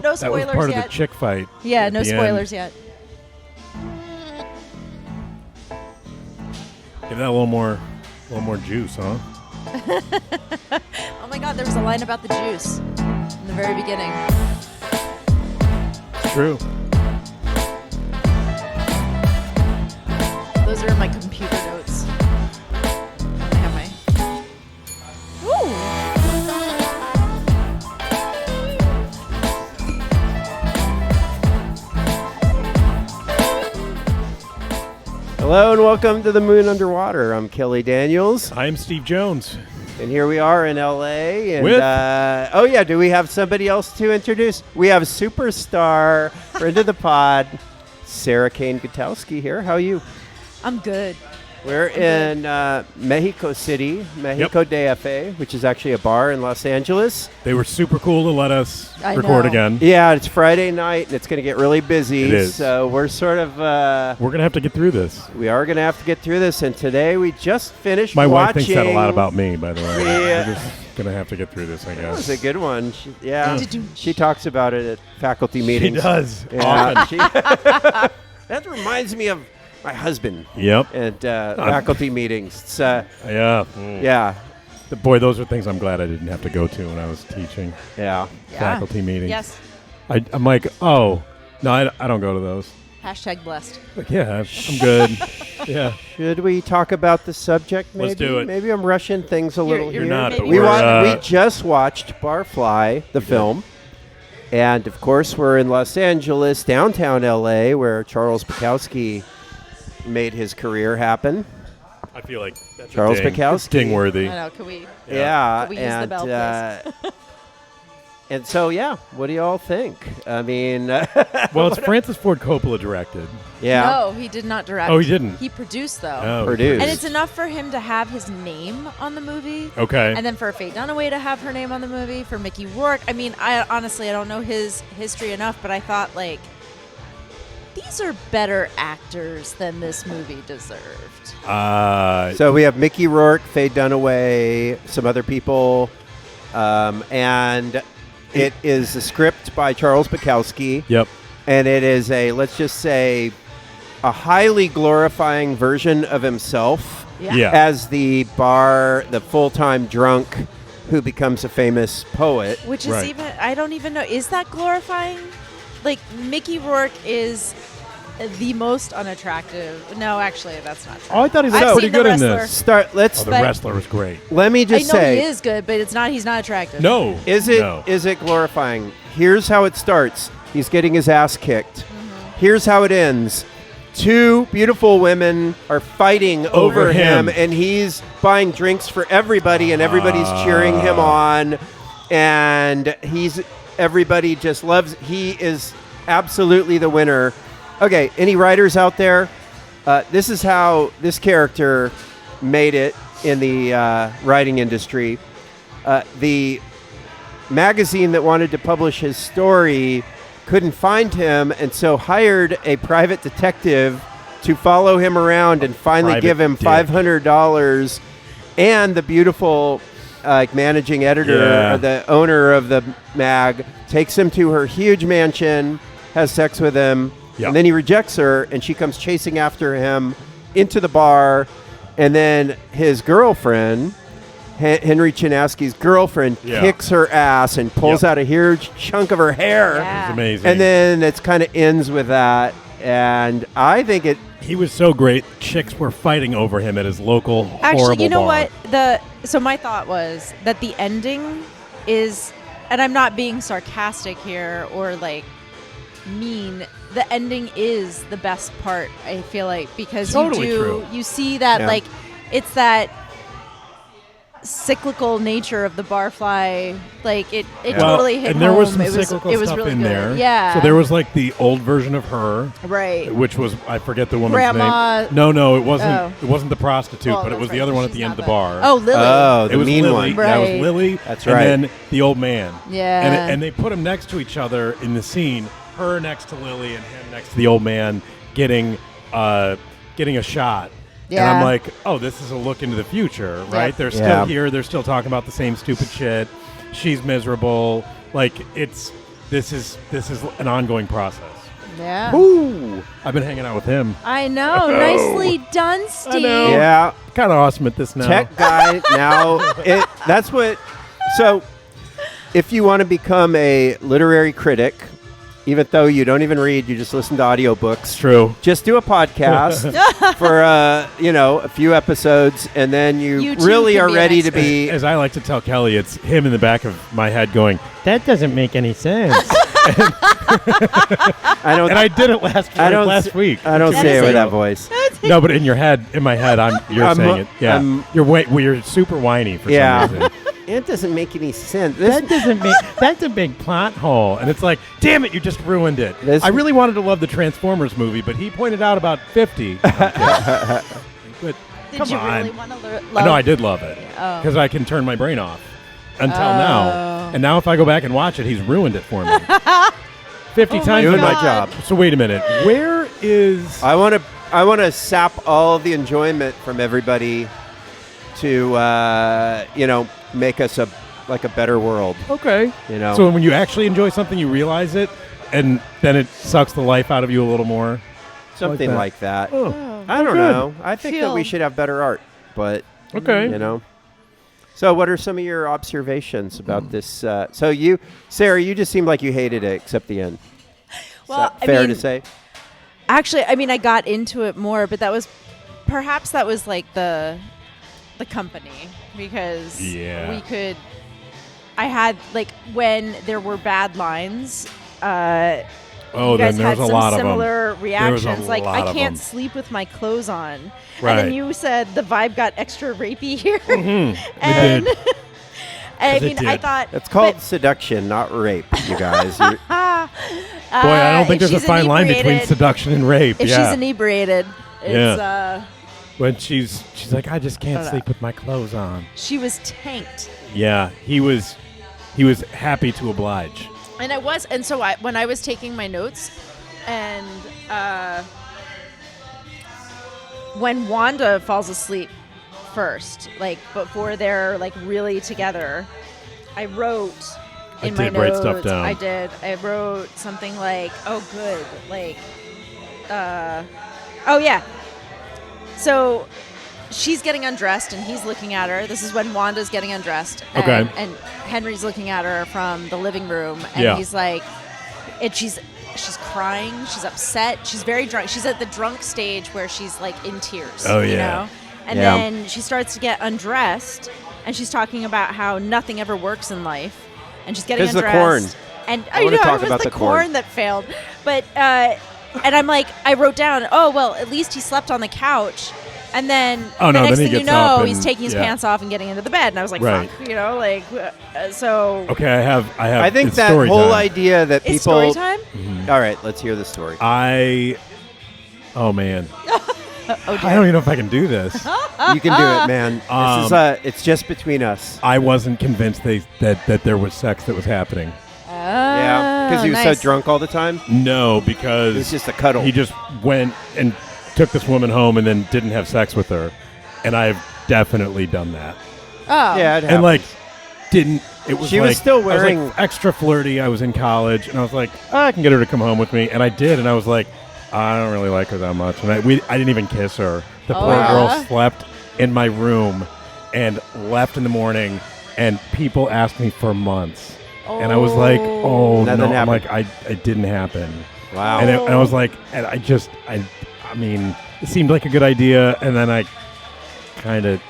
No spoilers That was part yet. of the chick fight. Yeah, no the spoilers yet. Give that a little more juice, huh? Oh my God, there was a line about the juice in the very beginning. It's true. Those are in my computer notes. I have my. Ooh. Hello and welcome to The Moon Underwater. I'm Kelly Daniels, I'm Steve Jones. and here we are in LA. And With? oh yeah, do we have somebody else to introduce? We have superstar friend of the pod, Sarah Kain Gutowski here. How are you? I'm good. We're in Mexico City, Mexico DFA, which is actually a bar in Los Angeles. They were super cool to let us I record know. again. Yeah, it's Friday night and it's going to get really busy. It is. So we're sort of We're going to have to get through this. we are going to have to get through this. And today we just finished My wife watching. thinks that a lot about me, by the way. Yeah. We're just going to have to get through this, I That guess. was a good one. Yeah, Did she talks about it at faculty She meetings. does. Yeah, Often. she- that reminds me of my husband Yep. at faculty meetings. It's, Yeah. yeah, Boy, those are things I'm glad I didn't have to go to when I was teaching yeah. faculty meetings. Yes. I'm like, oh, no, I don't go to those. Hashtag blessed. Like, yeah, I'm good. Yeah. Should we talk about the subject? Maybe? Let's do it. Maybe I'm rushing things a little you're here. not, but we, we're, we just watched Barfly, the film. And, of course, we're in Los Angeles, downtown L.A., where Charles Bukowski made his career happen. I feel like that's Charles a ding. Bukowski. It's ding-worthy. I know. Can we? Yeah, Could we use the and bell, and so what do y'all think? I mean, Well, it's Francis Ford Coppola directed. yeah, No, he did not direct. Oh, he didn't? He produced though. Oh, Produced. And it's enough for him to have his name on the movie. Okay. And then for Faye Dunaway to have her name on the movie, for Mickey Rourke. I mean, I honestly don't know his history enough, but I thought like these are better actors than this movie deserved. So we have Mickey Rourke, Faye Dunaway, some other people, and it is a script by Charles Bukowski, Yep. and it is let's just say, a highly glorifying version of himself Yeah. as the full-time drunk who becomes a famous poet. Which is Right. even, I don't even know, is that glorifying? Like, Mickey Rourke is the most unattractive. No, actually, that's not true. Oh, I thought he was I've pretty seen The good in Wrestler. this. Let's Oh, the But- wrestler was great. let me I just know say, he is good, but he's not attractive. No. Is it No. glorifying? Here's how it starts. He's getting his ass kicked. Here's how it ends. Two beautiful women are fighting over him, and he's buying drinks for everybody, and everybody's cheering him on, and everybody just loves. He is absolutely the winner. Okay, any writers out there? This is how this character made it in the writing industry. The magazine that wanted to publish his story couldn't find him, and so hired a private detective to follow him around and finally Private give him dick. $500. And the beautiful managing editor, Yeah. or the owner of the mag, takes him to her huge mansion, has sex with him, Yep. and then he rejects her, and she comes chasing after him into the bar, and then his girlfriend, Henry Chinaski's girlfriend, Yeah. kicks her ass and pulls Yep. out a huge chunk of her hair. Yeah. It's amazing. And then it's kind of ends with that. And I think he was so great. Chicks were fighting over him at his local Actually, horrible you know bar. what? So my thought was that the ending is, and I'm not being sarcastic here or like mean. The ending is the best part. I feel like because Totally you true. you see that Yeah. like it's that cyclical nature of the Barfly. Like it totally hit and there was home. some It was cyclical it was stuff really in good. there. Yeah. So there was like the old version of her, right. which was, I forget the woman's Grandma- name. No, it wasn't. Oh. It wasn't the prostitute, Well, but it was that's the right, other one at she's the end of not the that- bar. Oh, Lily. Oh, It the was mean Lily. one. That was Right. Lily. That's right. And then the old man. Yeah. And they put them next to each other in the scene. Her next to Lily and him next to the old man getting a shot. And Yeah. I'm like, oh, this is a look into the future, right? Yep. They're still Yeah. here. They're still talking about the same stupid shit. She's miserable. Like, this this is an ongoing process. Yeah. Ooh. I've been hanging out with him. I know. Nicely done, Steve. know. Yeah. Kind of awesome at this now. Tech guy now. That's what. So, if you want to become a literary critic, even though you don't even read, you just listen to audiobooks. True. Just do a podcast for a few episodes, and then you too really can are be an ready to expert. be. As I like to tell Kelly, it's him in the back of my head going, "That doesn't make any sense." I don't. And I did it last week. I don't That say is it with a- that voice. No, but in my head, you're I'm- saying it. Yeah, you're super whiny for Yeah. some reason. It doesn't make any sense. That's a big plot hole. And it's like, damn it, you just ruined it. I really wanted to love the Transformers movie, but he pointed out about 50. But Did come you on. really want to love? No, I did love it. Oh. Because I can turn my brain off. Until now. And now if I go back and watch it, he's ruined it for me. 50 Oh my times. Doing my God. job. So wait a minute. Where is... I want to sap all the enjoyment from everybody to make us a better world. Okay. So So when you actually enjoy something, you realize it, and then it sucks the life out of you a little more. something that. like that. Oh. I don't good. know. I think that we Feel- should have better art, but Okay. So what are some of your observations about this? So you, Sarah, you just seemed like you hated it except the end. Well, Is that fair I mean, to say? Actually, I mean, I got into it more, but that was like the company, because Yeah. we could. I had like when there were bad lines. Oh, you guys then had there's a some lot of them. similar reactions. There's a Like, lot I of can't them. sleep with my clothes on. Right. And then you said the vibe got extra rapey here. Mhm. And It did. I 'Cause it mean, I did. thought It's called seduction, not rape, you guys. Boy, I don't think if there's a she's fine line between inebriated- seduction and rape. If yeah. she's inebriated, it's When she's like, I just can't I don't sleep with my clothes on. she was tanked. Yeah, he was happy to oblige. And I was, and so when I was taking my notes, and when Wanda falls asleep first, like before they're like really together, I wrote in my did write notes. stuff down. I did. I wrote something like, "Oh, good," like, "Oh yeah." So she's getting undressed and he's looking at her. This is when Wanda's getting undressed. And, Okay. And Henry's looking at her from the living room, and Yeah. he's like, and she's crying. She's upset. She's very drunk. She's at the drunk stage where she's like in tears. Oh, You yeah. know? And Yeah. then she starts to get undressed, and she's talking about how nothing ever works in life, and she's getting 'Cause the undressed. corn. And I wanna talk it was about the the corn. corn that failed. But and I'm like, I wrote down, oh well, at least he slept on the couch. And then Oh, the no, next then he thing you gets up know, he's and- taking his yeah. pants off and getting into the bed. And I was like, Right. fuck, so Okay, I have. I think it's that story whole time. idea that it's people. story time. All right, let's hear the story. Oh man, Oh I dear. don't even know if I can do this. You can do it, man. This is it's just between us. I wasn't convinced that there was sex that was happening. Yeah, because he was nice. so drunk all the time. No, because It's just a cuddle. he just went and took this woman home and then didn't have sex with her, and I've definitely done that. Oh. Yeah, it And like, happens. didn't it was She was like- still I was, like, wearing- extra flirty. I was in college, and I was like, I can get her to come home with me, and I did, and I was like, I don't really like her that much, and I didn't even kiss her. The poor yeah? girl slept in my room and left in the morning, and people asked me for months, and I was like, oh Nothing no, I'm happened. like, it didn't happen. Wow. And I was like, and I mean, it seemed like a good idea, and then I kind of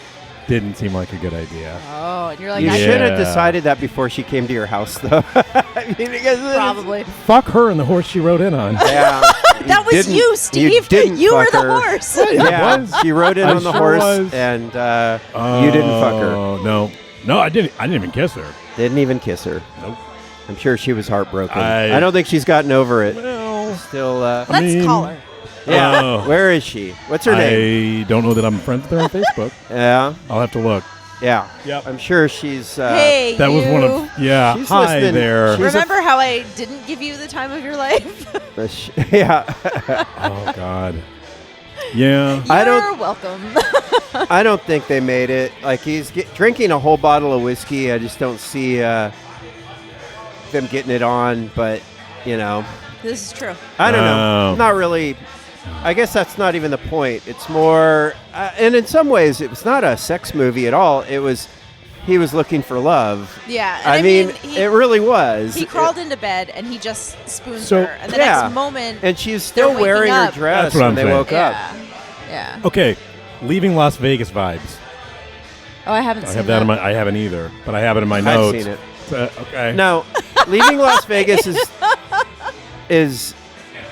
didn't seem like a good idea. Oh, and you're like, You I should have Yeah. decided that before she came to your house, though. I mean, because it's- probably. Fuck her and the horse she rode in on. Yeah. That was didn't- you, Steve. didn't You were fuck the her. horse. Yeah, was. she rode in I on the sure horse, was. and you didn't fuck her. Oh no, I didn't even kiss her. Didn't even kiss her. Nope. I'm sure she was heartbroken. I- I don't think she's gotten over it. Well, Still, Let's mean- call her. yeah. Oh. Where is she? What's her name? I don't know that I'm friends with her on Facebook. Yeah, I'll have to look. yeah. Yep. I'm sure she's. Hey, That was one you. of She's Hi listening. there. She's- Remember how I didn't give you the time of your life? Yeah. Oh God. Yeah. I don't- You're welcome. I don't think they made it. Like, he's drinking a whole bottle of whiskey. I just don't see them getting it on, but, you know. This is true. I don't know. Not really. I guess that's not even the point. It's more, and in some ways, it was not a sex movie at all. He was looking for love. Yeah. I mean, it really was. He crawled into bed and he just spoons So- her. And the next moment, and she's still waking wearing her up. dress That's what when I'm they saying. woke up. Yeah. Okay, leaving Las Vegas vibes. Oh, I haven't I seen have that in my. I haven't either, but I have it in my I've notes. seen it. Okay. No, leaving Las Vegas is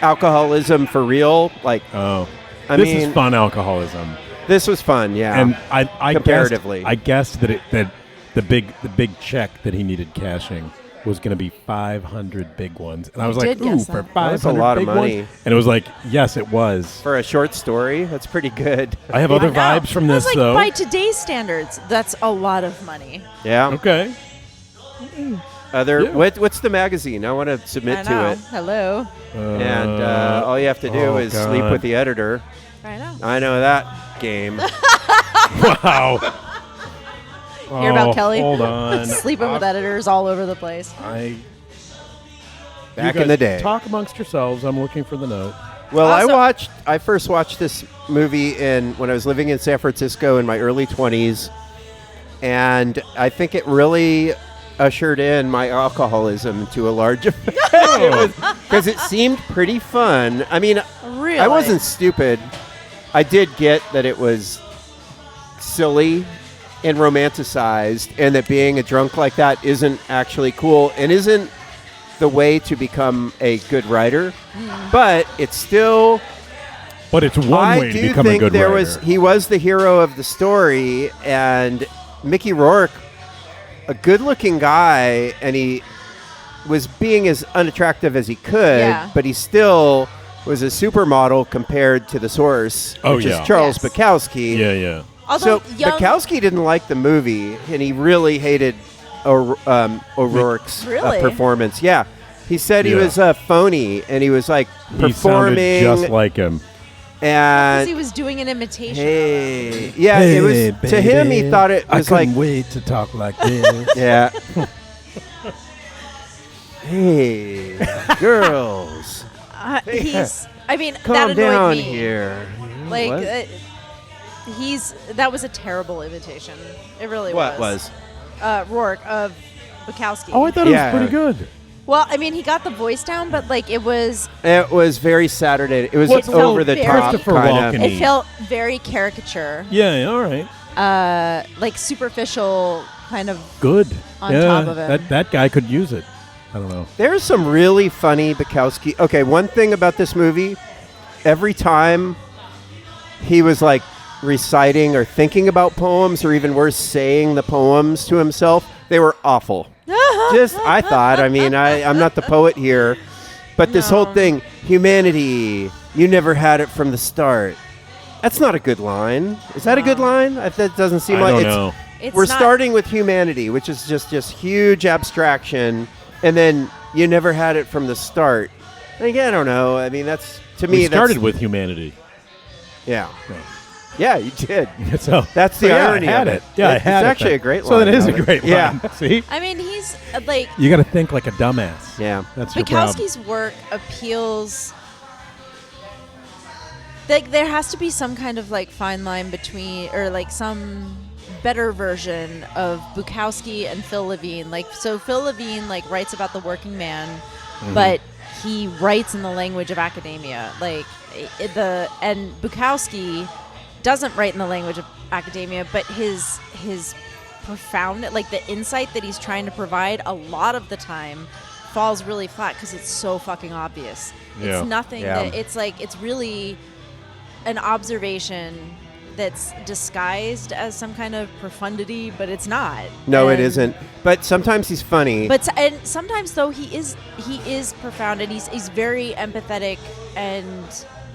alcoholism for real. Like, Oh. I This mean, is fun alcoholism. this was fun. Yeah, And I comparatively. I guessed that the big check that he needed cashing was going to be 500 big ones, and I was like, did guess "Ooh, for that. 500 That's a lot of big money. ones?" And it was like, "Yes, it was." for a short story, that's pretty good. I have other I know. vibes from I this was like, though. by today's standards, that's a lot of money. Yeah. Okay. Other Yeah. what's the magazine? I want to submit I to know. it. Hello. And all you have to do is sleep God. with the editor. I know. I know that game. Wow. Hear about Kelly? Hold on. Sleeping with editors all over the place. Back you in the guys day. Talk amongst yourselves. I'm looking for the note. Well, Also- I first watched this movie when I was living in San Francisco in my early 20s, and I think it really ushered in my alcoholism to a large effect because it seemed pretty fun. I mean, Really? I wasn't stupid. I did get that it was silly and romanticized, and that being a drunk like that isn't actually cool and isn't the way to become a good writer. But it's still. But it's one I way to do become a think good writer. he was the hero of the story, and Mickey Rourke, a good-looking guy, and he was being as unattractive as he could, Yeah. but he still was a supermodel compared to the source, which yeah. is Charles Yes. Bukowski. Yeah. Although So young, Bukowski didn't like the movie, and he really hated O'Rourke's Really? performance. Yeah, he said he Yeah. was phony, and he was like He sounded performing just like him. because and he was doing an imitation. hey, yeah, it was to him. He thought it was like, wait to talk like this. yeah. Hey, girls, He's. I mean, that calm annoyed down me. here. Like, What? that was a terrible imitation. It really What was? Rourke of Bukowski. Oh, I thought Yeah. it was pretty good. Well, I mean, he got the voice down, but like it was It was very Saturday. It was It felt over the very- top, Christopher kind Walken. of. it felt very caricature, Yeah, all right. like superficial kind of. Good. On yeah, top of it. That guy could use it. I don't know. There's some really funny Bukowski. Okay, one thing about this movie, every time he was like reciting or thinking about poems, or even worse, saying the poems to himself, they were awful. Just, I thought, I mean, I'm not the poet here, but this whole No. thing, humanity, you never had it from the start. That's not a good line. Is that a good line? That doesn't seem I like don't it's. know. It's We're not- starting with humanity, which is just huge abstraction, and then you never had it from the start. And again, I don't know. I mean, that's to me. We started that's, with humanity. yeah, yeah, you did. So That's the so yeah, irony I had of it. Yeah, I It's had it. actually then. a great So line. that is a of it. great Yeah, line. See? I mean, he's like You got to think like a dumbass. yeah. That's your problem. Bukowski's work appeals. Like there has to be some kind of like fine line between, or like some better version of Bukowski and Phil Levine. Like so, Phil Levine like writes about the working man, but he writes in the language of academia. Like and Bukowski doesn't write in the language of academia, but his profound, like the insight that he's trying to provide, a lot of the time falls really flat because it's so fucking obvious. Yeah. It's nothing Yeah. that it's like it's really an observation that's disguised as some kind of profundity, but it's not. No, it And- isn't. But sometimes he's funny. But and sometimes though he is profound and he's very empathetic and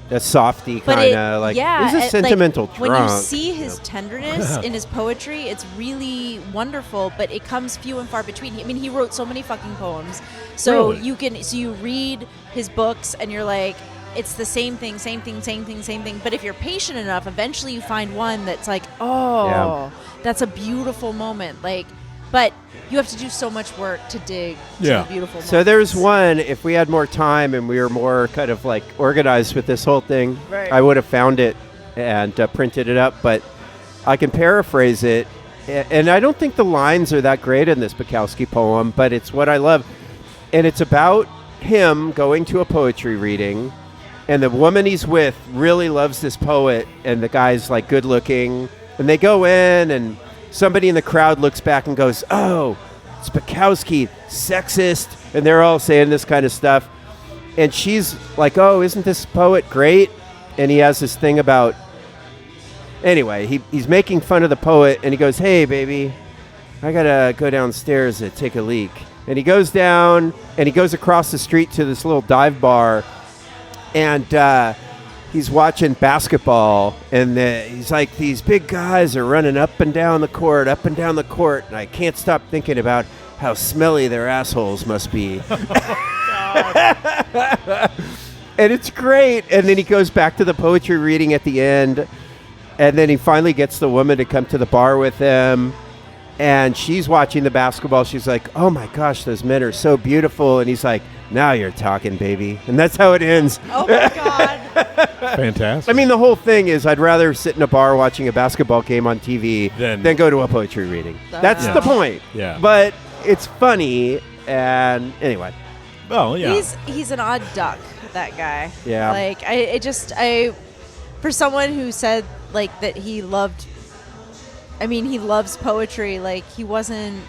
a softy but kind of like. yeah, he's a like, sentimental drunk. when you see his tenderness in his poetry, it's really wonderful, but it comes few and far between. I mean, he wrote so many fucking poems. So Really? you read his books and you're like, it's the same thing. But if you're patient enough, eventually you find one that's like, oh, Yeah. that's a beautiful moment. Like but you have to do so much work to dig to the beautiful moments. So there's one, if we had more time and we were more kind of like organized with this whole thing, I would have found it and printed it up, but I can paraphrase it. And I don't think the lines are that great in this Bukowski poem, but it's what I love. And it's about him going to a poetry reading, and the woman he's with really loves this poet, and the guy's like good looking, and they go in, and somebody in the crowd looks back and goes, "Oh, it's Bukowski, sexist," and they're all saying this kind of stuff. And she's like, "Oh, isn't this poet great?" And he has this thing about, anyway, he's making fun of the poet, and he goes, "Hey, baby, I gotta go downstairs to take a leak." And he goes down, and he goes across the street to this little dive bar, and he's watching basketball, and he's like, these big guys are running up and down the court, and I can't stop thinking about how smelly their assholes must be. And it's great. And then he goes back to the poetry reading at the end, and then he finally gets the woman to come to the bar with him. And she's watching the basketball. She's like, "Oh my gosh, those men are so beautiful." And he's like, "Now you're talking, baby." And that's how it ends. Oh my God. Fantastic. I mean, the whole thing is I'd rather sit in a bar watching a basketball game on TV than go to a poetry reading. That's the point. Yeah. But it's funny. And anyway. Well, yeah. He's an odd duck, that guy. Yeah. Like, for someone who said, like, that he loved, he loves poetry. Like, he wasn't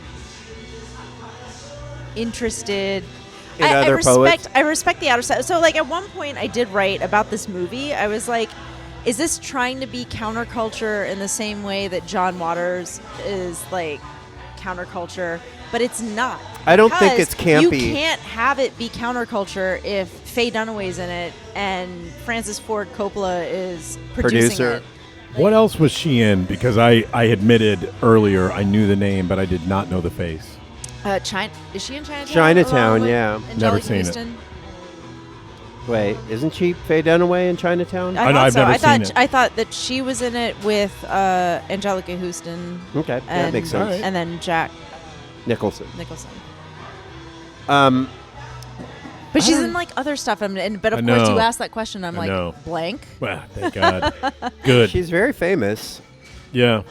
interested in other poets. I respect the outer side. So, like, at one point I did write about this movie. I was like, is this trying to be counterculture in the same way that John Waters is, like, counterculture? But it's not. I don't think it's campy. You can't have it be counterculture if Faye Dunaway's in it and Francis Ford Coppola is producing it. What else was she in? Because I admitted earlier I knew the name, but I did not know the face. Is she in Chinatown? Chinatown, yeah. Never seen Houston? it. Wait, isn't she Faye Dunaway in Chinatown? I've never seen it. I thought that she was in it with Angelica Houston. Okay, that makes sense. Right. And then Jack Nicholson. But she's in like other stuff. But of course, you asked that question. I'm like, blank. Well, thank God. Good. She's very famous. Yeah.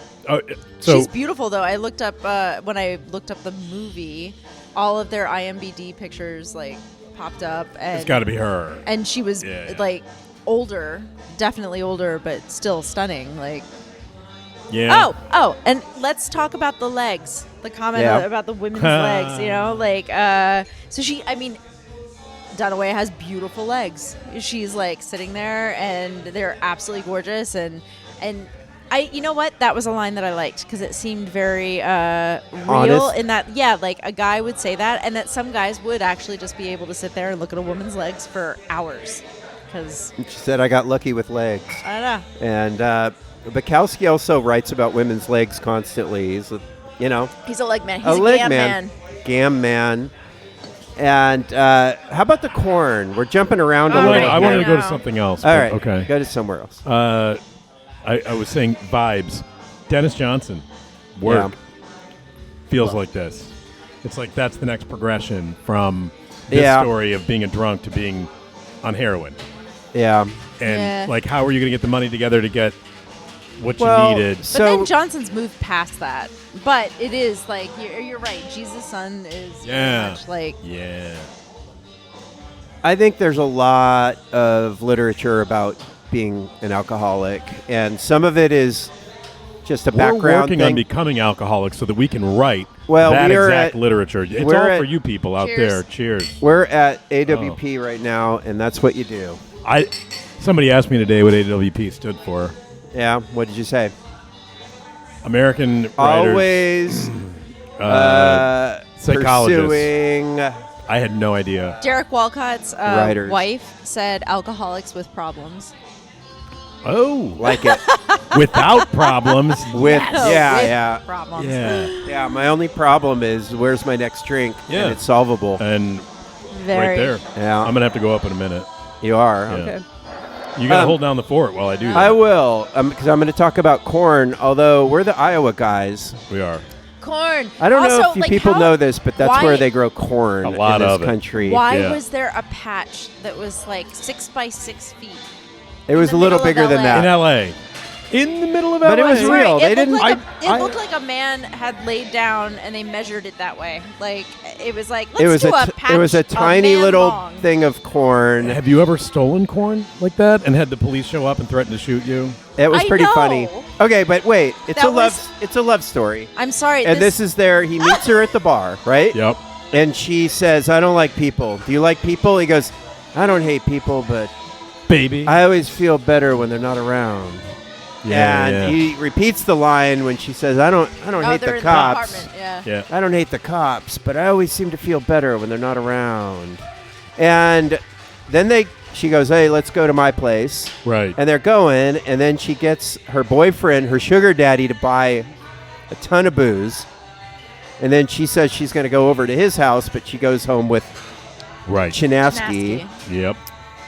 She's beautiful, though. I looked up when I looked up the movie, all of their IMDb pictures like popped up. And it's got to be her. And she was like older, definitely older, but still stunning. Like. Yeah. Oh, and let's talk about the legs. The comment about the women's legs, so Dunaway has beautiful legs. She's like sitting there and they're absolutely gorgeous. And you know what? That was a line that I liked because it seemed very real honest. in that, like a guy would say that, and that some guys would actually just be able to sit there and look at a woman's legs for hours. Because she said, "I got lucky with legs." I don't know. And Bukowski also writes about women's legs constantly. He's a leg man. He's a leg man. Gam man. And how about the corn? We're jumping around a little. I wanted to go to something else. All right. Okay. Go to somewhere else. I was saying vibes. Dennis Johnson. Work. Feels like this. It's like that's the next progression from this story of being a drunk to being on heroin. Yeah. And like, how are you going to get the money together to get what you needed? But then Johnson's moved past that. But it is like you're right. Jesus' Son is very much like I think there's a lot of literature about being an alcoholic, and some of it is just a background We're working thing. on becoming alcoholics so that we can write that exact literature. It's all for you people out there. Cheers. We're at AWP right now, and that's what you do. Somebody asked me today what AWP stood for. Yeah, what did you say? American Writers. Always psychologists. Pursuing. I had no idea. Derek Walcott's wife said alcoholics with problems. Oh. Like it. Without problems. With problems. Yeah, my only problem is where's my next drink? Yeah. And it's solvable. And right there. Yeah. I'm going to have to go up in a minute. You are? Yeah. Okay. You got to hold down the fort while I do that. I will, because I'm going to talk about corn, although we're the Iowa guys. We are. Corn. I don't also, know if you like, people how- know this, but that's why- where they grow corn A lot in this of it. country. Why Yeah. was there a patch that was like 6 by 6 feet? It was in a the little middle of bigger than LA? In that. L.A. In the middle of L.A. But it was Sorry, real. They It didn't. looked like a man had laid down and they measured it that way. Like it was like let's It was do a patch it was a tiny man little long. thing of corn. Have you ever stolen corn like that and had the police show up and threaten to shoot you? It was I pretty know. funny. Okay, but wait, it's That a love was- it's a love story. I'm sorry. And this is there. He meets her at the bar, right? Yep. And she says, "I don't like people. Do you like people?" He goes, "I don't hate people, but Baby. I always feel better when they're not around." yeah, And he repeats the line when she says, "I don't oh, hate they're the in cops. the apartment. Yeah. yeah. I don't hate the cops, but I always seem to feel better when they're not around." And then she goes, "Hey, let's go to my place." Right. And they're going, and then she gets her boyfriend, her sugar daddy, to buy a ton of booze. And then she says she's going to go over to his house, but she goes home with Right. Chinaski. Nasty. Yep.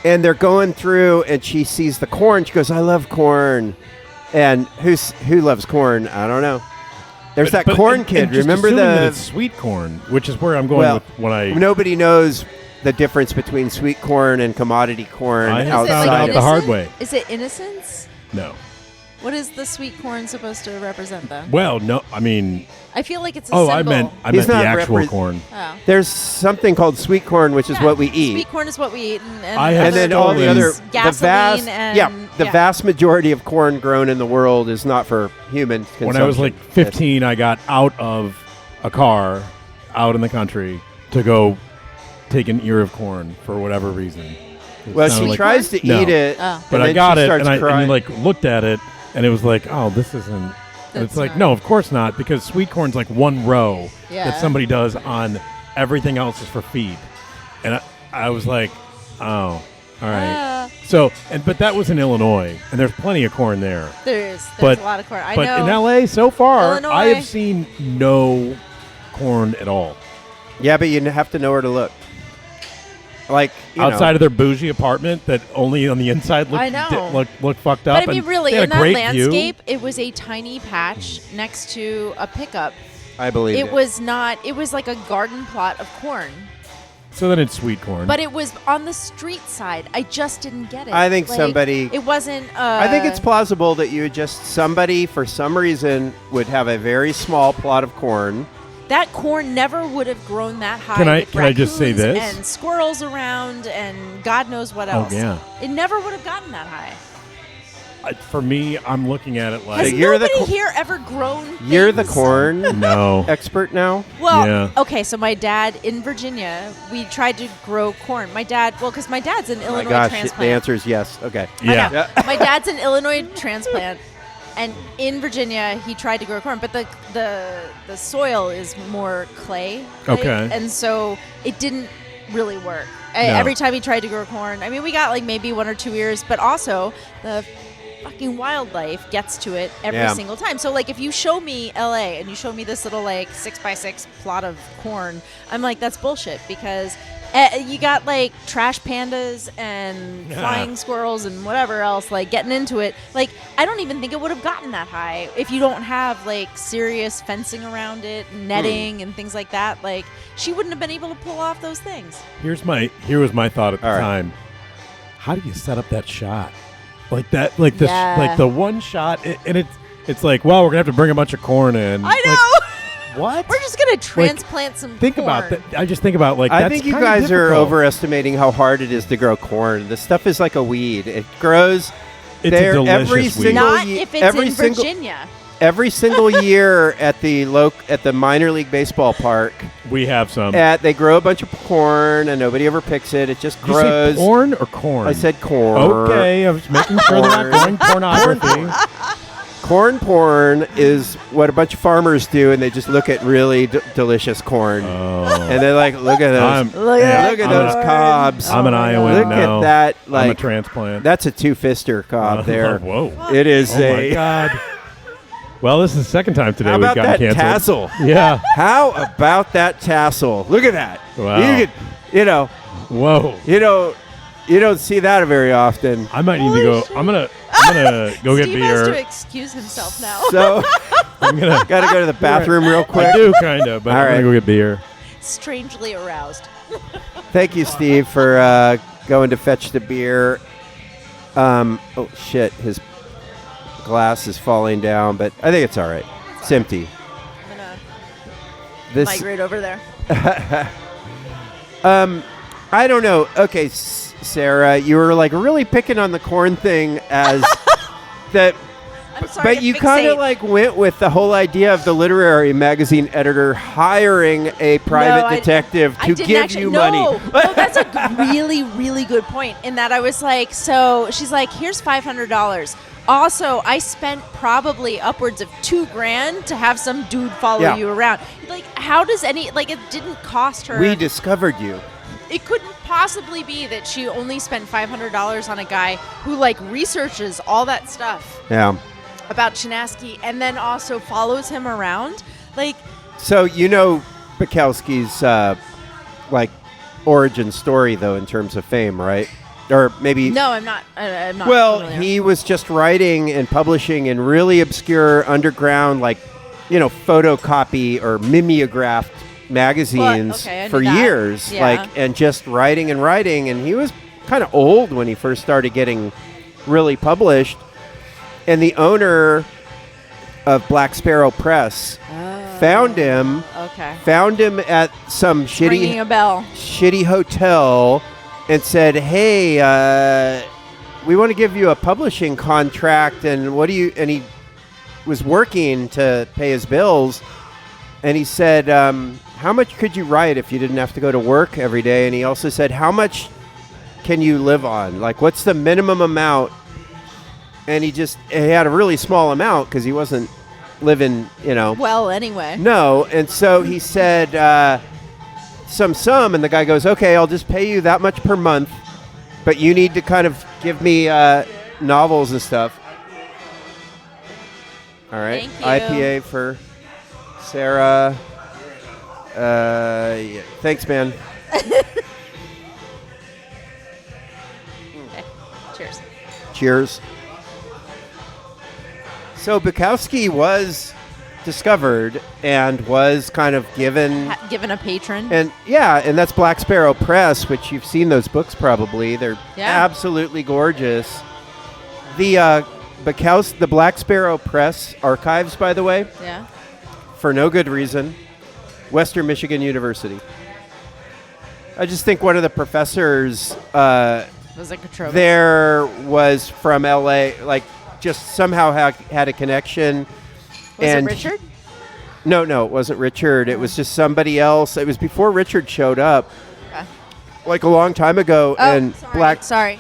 And they're going through, and she sees the corn. She goes, "I love corn." And who loves corn? I don't know. There's that corn and kid. just Remember assuming that the... it's sweet corn, which is where I'm going Well, with when I Nobody knows the difference between sweet corn and commodity corn I Is it found outside out of the hard innocent? way. Is it innocence? no. What is the sweet corn supposed to represent, though? Well, no. I mean, I feel like it's a oh, symbol. I He's meant the not actual corn. Oh. There's something called sweet corn, which is Yeah, what we eat. Sweet corn is what we eat, and I have And then all the other, stolen- the vast, gasoline the vast majority of corn grown in the world is not for human consumption. When I was like 15, I got out of a car out in the country to go take an ear of corn for whatever reason. It Well, sounded she like- tries to No. eat it, Oh. But and I then got she it, starts and I crying. like looked at it, and it was like, oh, this isn't. And That's it's like, not- no, of course not, because sweet corn's like one row Yeah. that somebody does on everything else is for feed. And I was like, oh, all right. So, but that was in Illinois, and there's plenty of corn there. There's But- a lot of corn. I But know. in LA, so far, Illinois. I have seen no corn at all. Yeah, but you have to know where to look. Like, you Outside know, of their bougie apartment that only on the inside looked, I know. looked fucked up. But I mean, and really, they had in a that great landscape, it was a tiny patch next to a pickup. I believe It was not. It was like a garden plot of corn, view. So then it's sweet corn. but it was on the street side. I just didn't get it. I think Like, somebody- It wasn't. I think it's plausible that you would just somebody for some reason would have a very small plot of corn. that corn never would have grown that high. Can I- with can I just say raccoons this? And squirrels around, and God knows what Oh, else. yeah. It never would have gotten that high. For me, I'm looking at it Has like, you're the nobody co- here ever grown? You're the things? corn no. expert now. Well, Yeah. okay, so my dad in Virginia, we tried to grow corn. My dad, well, because my dad's an Oh Illinois my gosh, transplant. the answer is yes. Okay. I know. Yeah. My dad's an Illinois transplant, and in Virginia, he tried to grow corn, but the soil is more clay. Okay. And so it didn't really work. No. Every time he tried to grow corn, I mean, we got like maybe 1 or 2 ears, but also the fucking wildlife gets to it every Yeah. single time. So like if you show me LA and you show me this little like 6x6 plot of corn, I'm like, that's bullshit, because you got like trash pandas and flying squirrels and whatever else like getting into it. Like I don't even think it would have gotten that high if you don't have like serious fencing around it, netting and things like that. Like she wouldn't have been able to pull off those things. Here was my thought at the All right. time. How do you set up that shot? Like that, like this, Yeah. like the one shot, and it's like, well, we're gonna have to bring a bunch of corn in. I know. Like, what? We're just gonna transplant some Think corn. about that. I just think about like. I that's think you kinda guys are difficult. overestimating how hard it is to grow corn. This stuff is like a weed. It grows It's there a delicious every weed. single Not ye- if it's every in single Virginia. every single year at the minor league baseball park. We have some. They grow a bunch of corn and nobody ever picks it. It just Did you say grows. corn or corn? I said corn. Okay, I was making sure they're not going pornography. Corn porn is what a bunch of farmers do, and they just look at really delicious corn, Oh. and they're like, "Look at those! Look at Look at I'm those a- cobs! I'm an Oh my Iowan Look now. at that! I'm a Like transplant. that's a two-fister cob there. Whoa. It is Oh my a. God. Well, this is the second time today How we've about gotten that canceled. tassel? Yeah. How about that tassel? Look at that! Wow. You could, Whoa. you don't see that very often. I might need to go. I'm gonna I'm gonna go get Steve has beer. to excuse himself now. So I'm gonna. got to go to the bathroom real quick. I do kind of, but All I'm right. gonna go get beer. Strangely aroused. Thank you, Steve, for going to fetch the beer. Oh shit, his glass is falling down, but I think it's all right. It's empty. I'm gonna This migrate over there. I don't know. Okay, Sarah, you were like really picking on the corn thing as that. I'm sorry. But you kind of like went with the whole idea of the literary magazine editor hiring a private detective to give you money. No, that's a really, really good point. In that I was like, so she's like, here's $500. Also, I spent probably upwards of $2,000 to have some dude follow you around. Like, how does it didn't cost her. We discovered you. It couldn't possibly be that she only spent $500 on a guy who like researches all that stuff. Yeah. About Chinaski and then also follows him around. Like, so Bukowski's like origin story though in terms of fame, right? Or maybe no, I'm not. I'm not. Well, familiar. he was just writing and publishing in really obscure underground, like photocopy or mimeographed magazines for years, and just writing, and he was kind of old when he first started getting really published. And the owner of Black Sparrow Press found him at some ringing a bell. shitty hotel and said, hey, we want to give you a publishing contract, and and he was working to pay his bills, and he said, how much could you write if you didn't have to go to work every day? And he also said, how much can you live on? Like, what's the minimum amount? And he had a really small amount because he wasn't living, well, anyway. No, and so he said some, and the guy goes, okay, I'll just pay you that much per month, but you need to kind of give me novels and stuff. All right, Thank you. IPA for Sarah. Yeah. Thanks, man. Okay. Cheers. Cheers. So Bukowski was discovered and was kind of given a patron. And that's Black Sparrow Press, which you've seen those books probably. They're absolutely gorgeous. The Black Sparrow Press archives, by the way, for no good reason, Western Michigan University. I just think one of the professors was it Gutowski? There was from LA, like just somehow had a connection. Was it Richard? No, it wasn't Richard. It was just somebody else. It was before Richard showed up, like a long time ago. Sorry.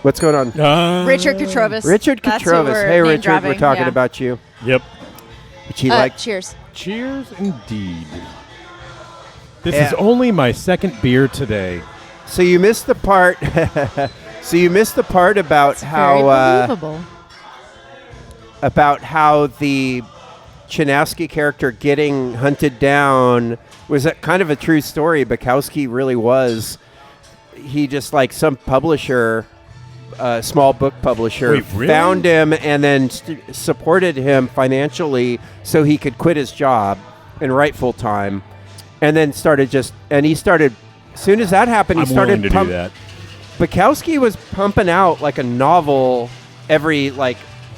What's going on? Richard Gutowski. Richard Gutowski. Hey, Richard, we're talking about you. Yep. Cheers. Cheers, indeed. This is only my second beer today. So you missed the part. About how the Chinaski character getting hunted down was kind of a true story. Bukowski really was. He just like some publisher, small book publisher, found him and then supported him financially so he could quit his job and write full time, and then started. As soon as that happened, he started to do that. Bukowski was pumping out like a novel every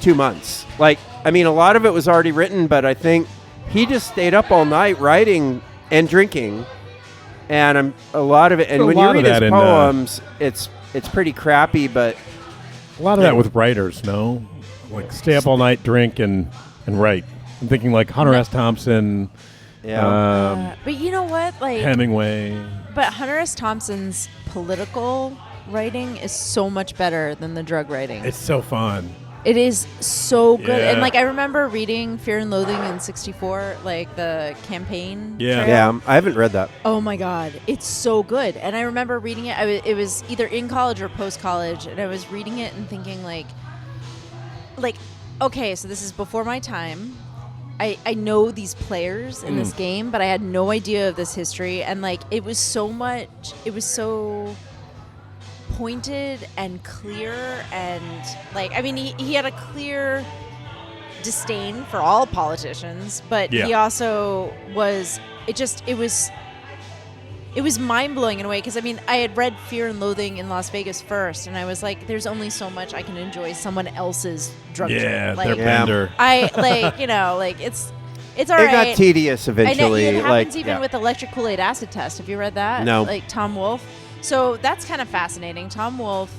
2 months. A lot of it was already written, but I think he just stayed up all night writing and drinking, and a lot of it. And when you read his poems, it's pretty crappy, but a lot of that with writers, no, like stay up all night, drink, and write. I'm thinking like Hunter S. Thompson. Yeah. But you know what? Hemingway. But Hunter S. Thompson's political writing is so much better than the drug writing. It's so fun. It is so good. Yeah. And I remember reading Fear and Loathing in '64, the campaign. Yeah. trail. I haven't read that. Oh my God, it's so good. And I remember reading it. It was either in college or post college, and I was reading it and thinking okay, so this is before my time. I know these players in this game, but I had no idea of this history. And it was so pointed and clear, and like, I mean, he had a clear disdain for all politicians, but he also was, it was mind-blowing in a way, because I mean, I had read Fear and Loathing in Las Vegas first, and I was like, there's only so much I can enjoy someone else's drug trip. Like, they're bender. I like, you know, like it's all it right. got tedious eventually. I know, it happens like, even with Electric Kool-Aid Acid Test. Have you read that? No. Like Tom Wolfe. So that's kind of fascinating. Tom Wolfe.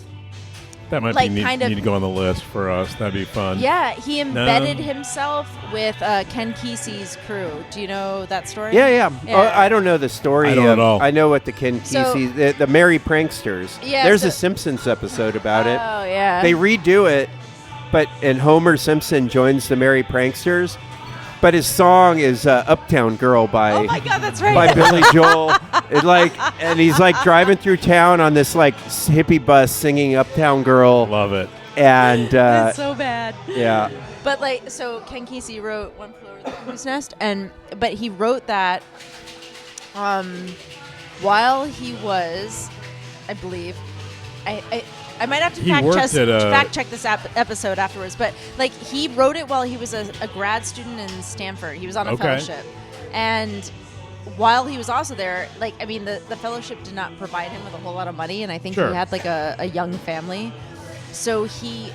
That might like, be kind of, need to go on the list for us. That'd be fun. Yeah, he embedded himself with Ken Kesey's crew. Do you know that story? Yeah. Oh, I don't know the story. I don't at all. I know what the Ken Kesey, the Merry Pranksters. Yeah, there's a Simpsons episode about it. Oh yeah. They redo it, and Homer Simpson joins the Merry Pranksters. But his song is "Uptown Girl" by oh my God, that's right. by Billy Joel. And he's like driving through town on this like hippie bus singing "Uptown Girl." Love it. And it's so bad. Yeah. But like, so Ken Kesey wrote "One Flew Over the Cuckoo's Nest," but he wrote that while he was, I believe, I might have to fact check this episode afterwards, but like he wrote it while he was a grad student in Stanford. He was on a fellowship, and while he was also there, like, I mean, the fellowship did not provide him with a whole lot of money, and I think he had like a young family, so he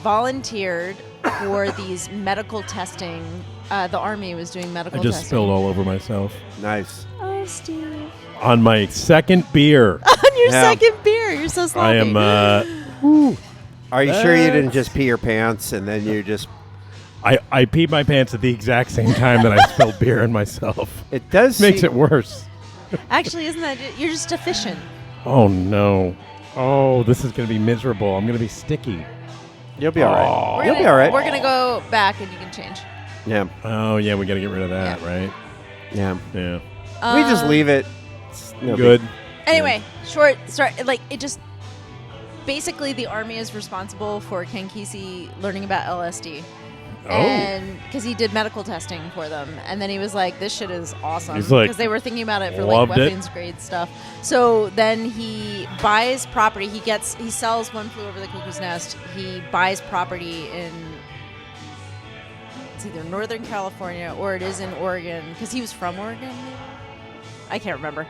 volunteered for these medical testing. The Army was doing medical testing. I just spilled all over myself. Nice. Oh, Steve. On my second beer. On your second beer. You're so sloppy. I am, Are you sure you didn't just pee your pants and then you just... I peed my pants at the exact same time that I spilled beer in myself. It does Makes it worse. Actually, isn't that... You're just efficient. Oh, no. Oh, this is going to be miserable. I'm going to be sticky. You'll be all right. You'll be all right. We're going to go back and you can change. Yeah. Oh, yeah, we got to get rid of that, right? Yeah. Yeah. We just leave it. Good. Anyway, short story. Like, it just... Basically, the Army is responsible for Ken Kesey learning about LSD. Oh. And because he did medical testing for them. And then he was like, this shit is awesome. He's like, because they were thinking about it for like weapons grade stuff. So then he buys property. He sells One Flew Over the Cuckoo's Nest. He buys property in... It's either Northern California or it is in Oregon. Because he was from Oregon. I can't remember.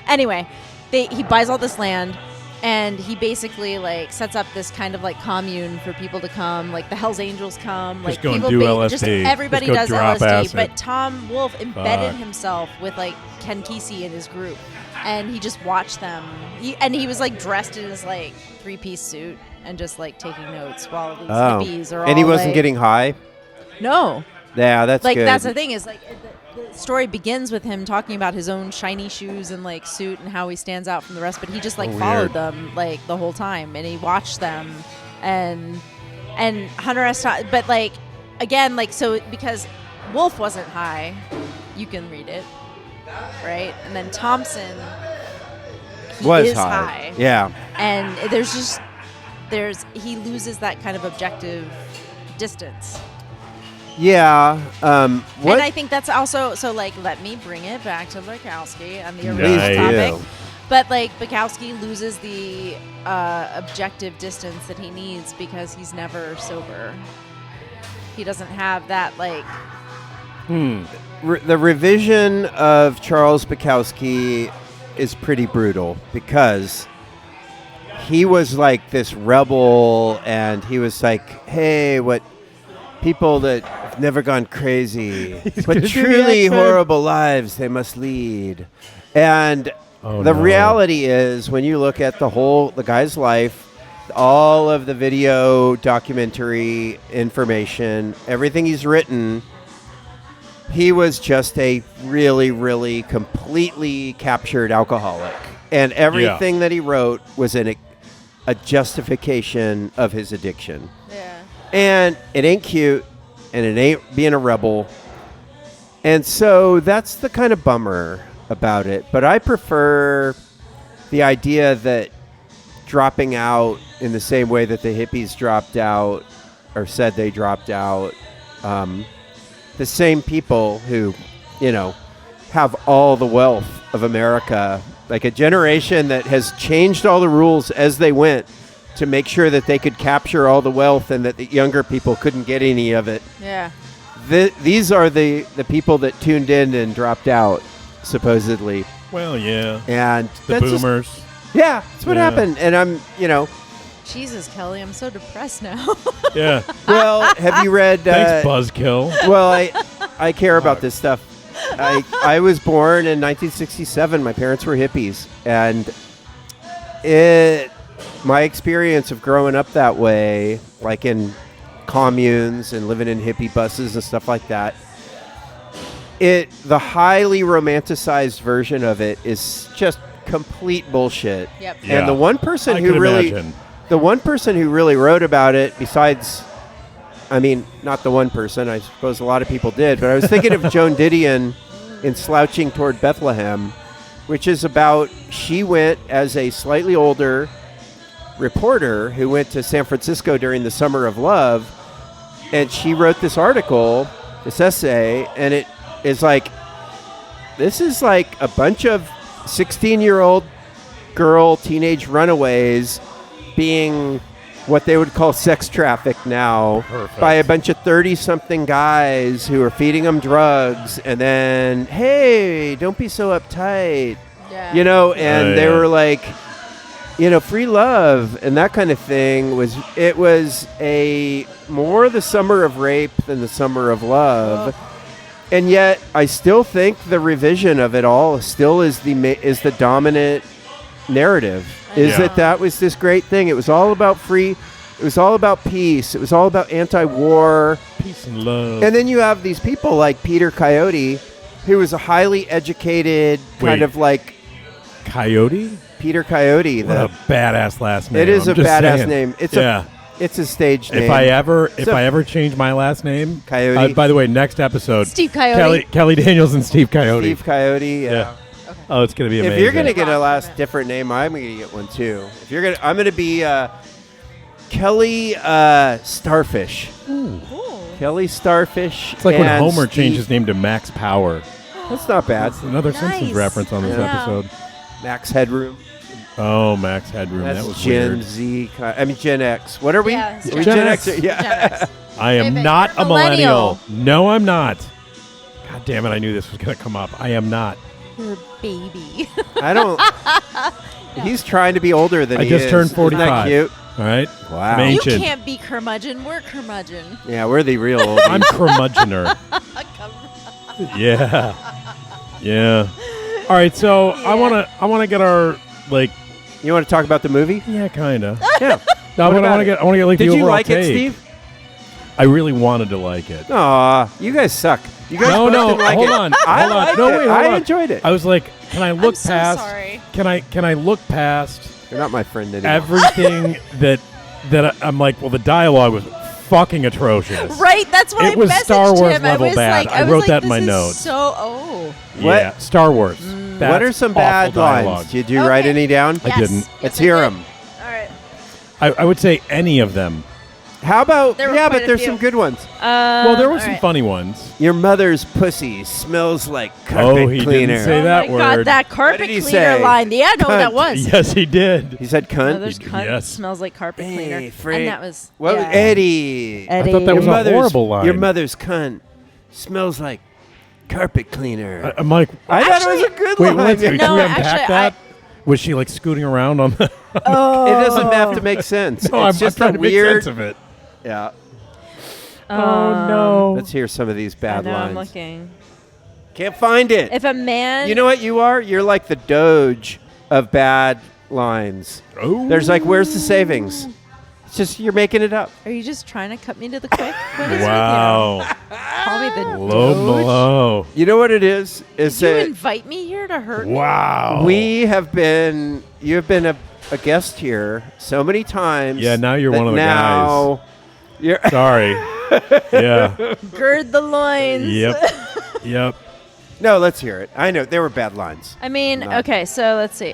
Anyway, he buys all this land, and he basically like sets up this kind of like commune for people to come. Like the Hell's Angels come. Just like go people and do LSD. Just everybody just go does LSD. acid. But Tom Wolfe embedded himself with like Ken Kesey in his group, and he just watched them. He was like dressed in his like 3-piece suit and just like taking notes while these hippies are all. And he wasn't like, getting high. No. Yeah, that's like good. that's the thing is like the story begins with him talking about his own shiny shoes and like suit and how he stands out from the rest, but he just like followed them like the whole time, and he watched them, and Hunter S. But like again, like, so because Wolf wasn't high, you can read it, right? And then Thompson was is high. Yeah, and he loses that kind of objective distance. Yeah. And I think that's also, so like, let me bring it back to Bukowski on the original topic. But like, Bukowski loses the objective distance that he needs because he's never sober. He doesn't have that like... The revision of Charles Bukowski is pretty brutal because he was like this rebel, and he was like, hey, what... people that have never gone crazy, but truly horrible lives they must lead. And the reality is, when you look at the guy's life, all of the video, documentary information, everything he's written, he was just a really, really completely captured alcoholic. And everything that he wrote was a justification of his addiction. Yeah. And it ain't cute, and it ain't being a rebel. And so that's the kind of bummer about it. But I prefer the idea that dropping out in the same way that the hippies dropped out or said they dropped out, the same people who, have all the wealth of America like a generation that has changed all the rules as they went to make sure that they could capture all the wealth and that the younger people couldn't get any of it. Yeah. These are the people that tuned in and dropped out, supposedly. Well, yeah. And the boomers. That's what happened. And I'm, Jesus, Kelly, I'm so depressed now. Yeah. Well, have you read... Thanks, Buzzkill. Well, I care about this stuff. I was born in 1967. My parents were hippies. And my experience of growing up that way, like in communes and living in hippie buses and stuff like that, the highly romanticized version of it is just complete bullshit. Yep. Yeah. And the one person I who could really... imagine. The one person who really wrote about it, besides, I mean, not the one person, I suppose a lot of people did, but I was thinking of Joan Didion in Slouching Toward Bethlehem, which is about, she went as a slightly older reporter who went to San Francisco during the Summer of Love, and she wrote this article, this essay, and it is like, this is like a bunch of 16-year-old girl teenage runaways being what they would call sex trafficked now. Perfect. By a bunch of 30-something guys who are feeding them drugs, and then, hey, don't be so uptight. Yeah. And they were like, free love and that kind of thing. It was more the summer of rape than the summer of love. And yet I still think the revision of it all still is the dominant narrative. That was this great thing. It was all about it was all about peace. It was all about anti-war. Peace and love. And then you have these people like Peter Coyote, who was a highly educated kind of like... Coyote? Peter Coyote. What a badass last name. It is I'm a just badass saying. name. It's a stage name. If I ever change my last name... Coyote. by the way, next episode... Steve Coyote. Kelly Daniels and Steve Coyote. Steve Coyote, Yeah. Oh, it's going to be amazing. If you're going to get a last different name, I'm going to get one too. I'm going to be Kelly Starfish. Ooh. Kelly Starfish. It's like when and Homer Steve. changed his name to Max Power. That's not bad. That's another Nice. Simpsons reference on this Yeah. episode. Max Headroom. Oh, Max Headroom. That's that was Gen weird. Z. Gen X. What are we? Yeah, Are we Gen Gen X. X? Yeah. Gen X. I am David, not you're a millennial. millennial. No, I'm not. God damn it, I knew this was going to come up. I am not. You're a baby. I don't. He's trying to be older than I he just is. turned Isn't 45. that cute? All right? Wow. I'm You ancient. can't be curmudgeon. We're curmudgeon. Yeah, we're the real old. I'm curmudgeoner. Yeah. Yeah. All right, so I want to get our like You want to talk about the movie? yeah, kind of. Yeah. No, I want to get like Did the you overall like it, take. Steve? I really wanted to like it. Aw, you guys suck. You guys both No, didn't like hold it. on. I Hold on. liked No, it. wait, hold I on. enjoyed it. I was like, can I look I'm so past sorry. Can I look past You're not my friend anymore. everything that I'm like, well, the dialogue was fucking atrocious. Right? That's what It I was messaged Star Wars him. level I was bad. like, I was wrote like, that in my this is notes. So, Yeah, Star Wars. That's What are some awful bad dialogue. lines? Did you write Okay. any down? I didn't. Let's hear them. All right. I would say any of them. How about? There were Yeah, quite but a there's few. some good ones. Well, there were all some right. funny ones. Your mother's pussy smells like carpet Oh, he cleaner. didn't say Oh that my word. God, that carpet did he cleaner say? line. Yeah, I know what that Cunt. was. Yes, he did. He said cunt. Mother's cunt Yes. smells like carpet cleaner. Hey, Frank. And that was What yeah. Eddie? Eddie. I thought that was a horrible line. Your mother's cunt smells like carpet cleaner. I'm like, I thought it was a good wait, line. can we No, unpack actually, that? Was she like scooting around on the? Oh. It doesn't have to make sense. No, It's I'm just trying a to make weird. sense of it. Yeah. Oh no! Let's hear some of these I bad know, I'm lines. looking. Can't find it. If a man, You know what you are? You're like the Doge of bad lines. Oh. There's like, where's the savings? It's just you're making it up. are you just trying to cut me to the quick? What is Wow. with you? Call me the Low Doge? You below. know what it is? Is Did you that invite me here to hurt me? Wow. you have been a guest here so many times. Yeah, now you're that one of the now You're Sorry. Yeah. Gird the loins. Yep. Yep. No, let's hear it. I know there were bad lines. I mean, No. okay, so let's see.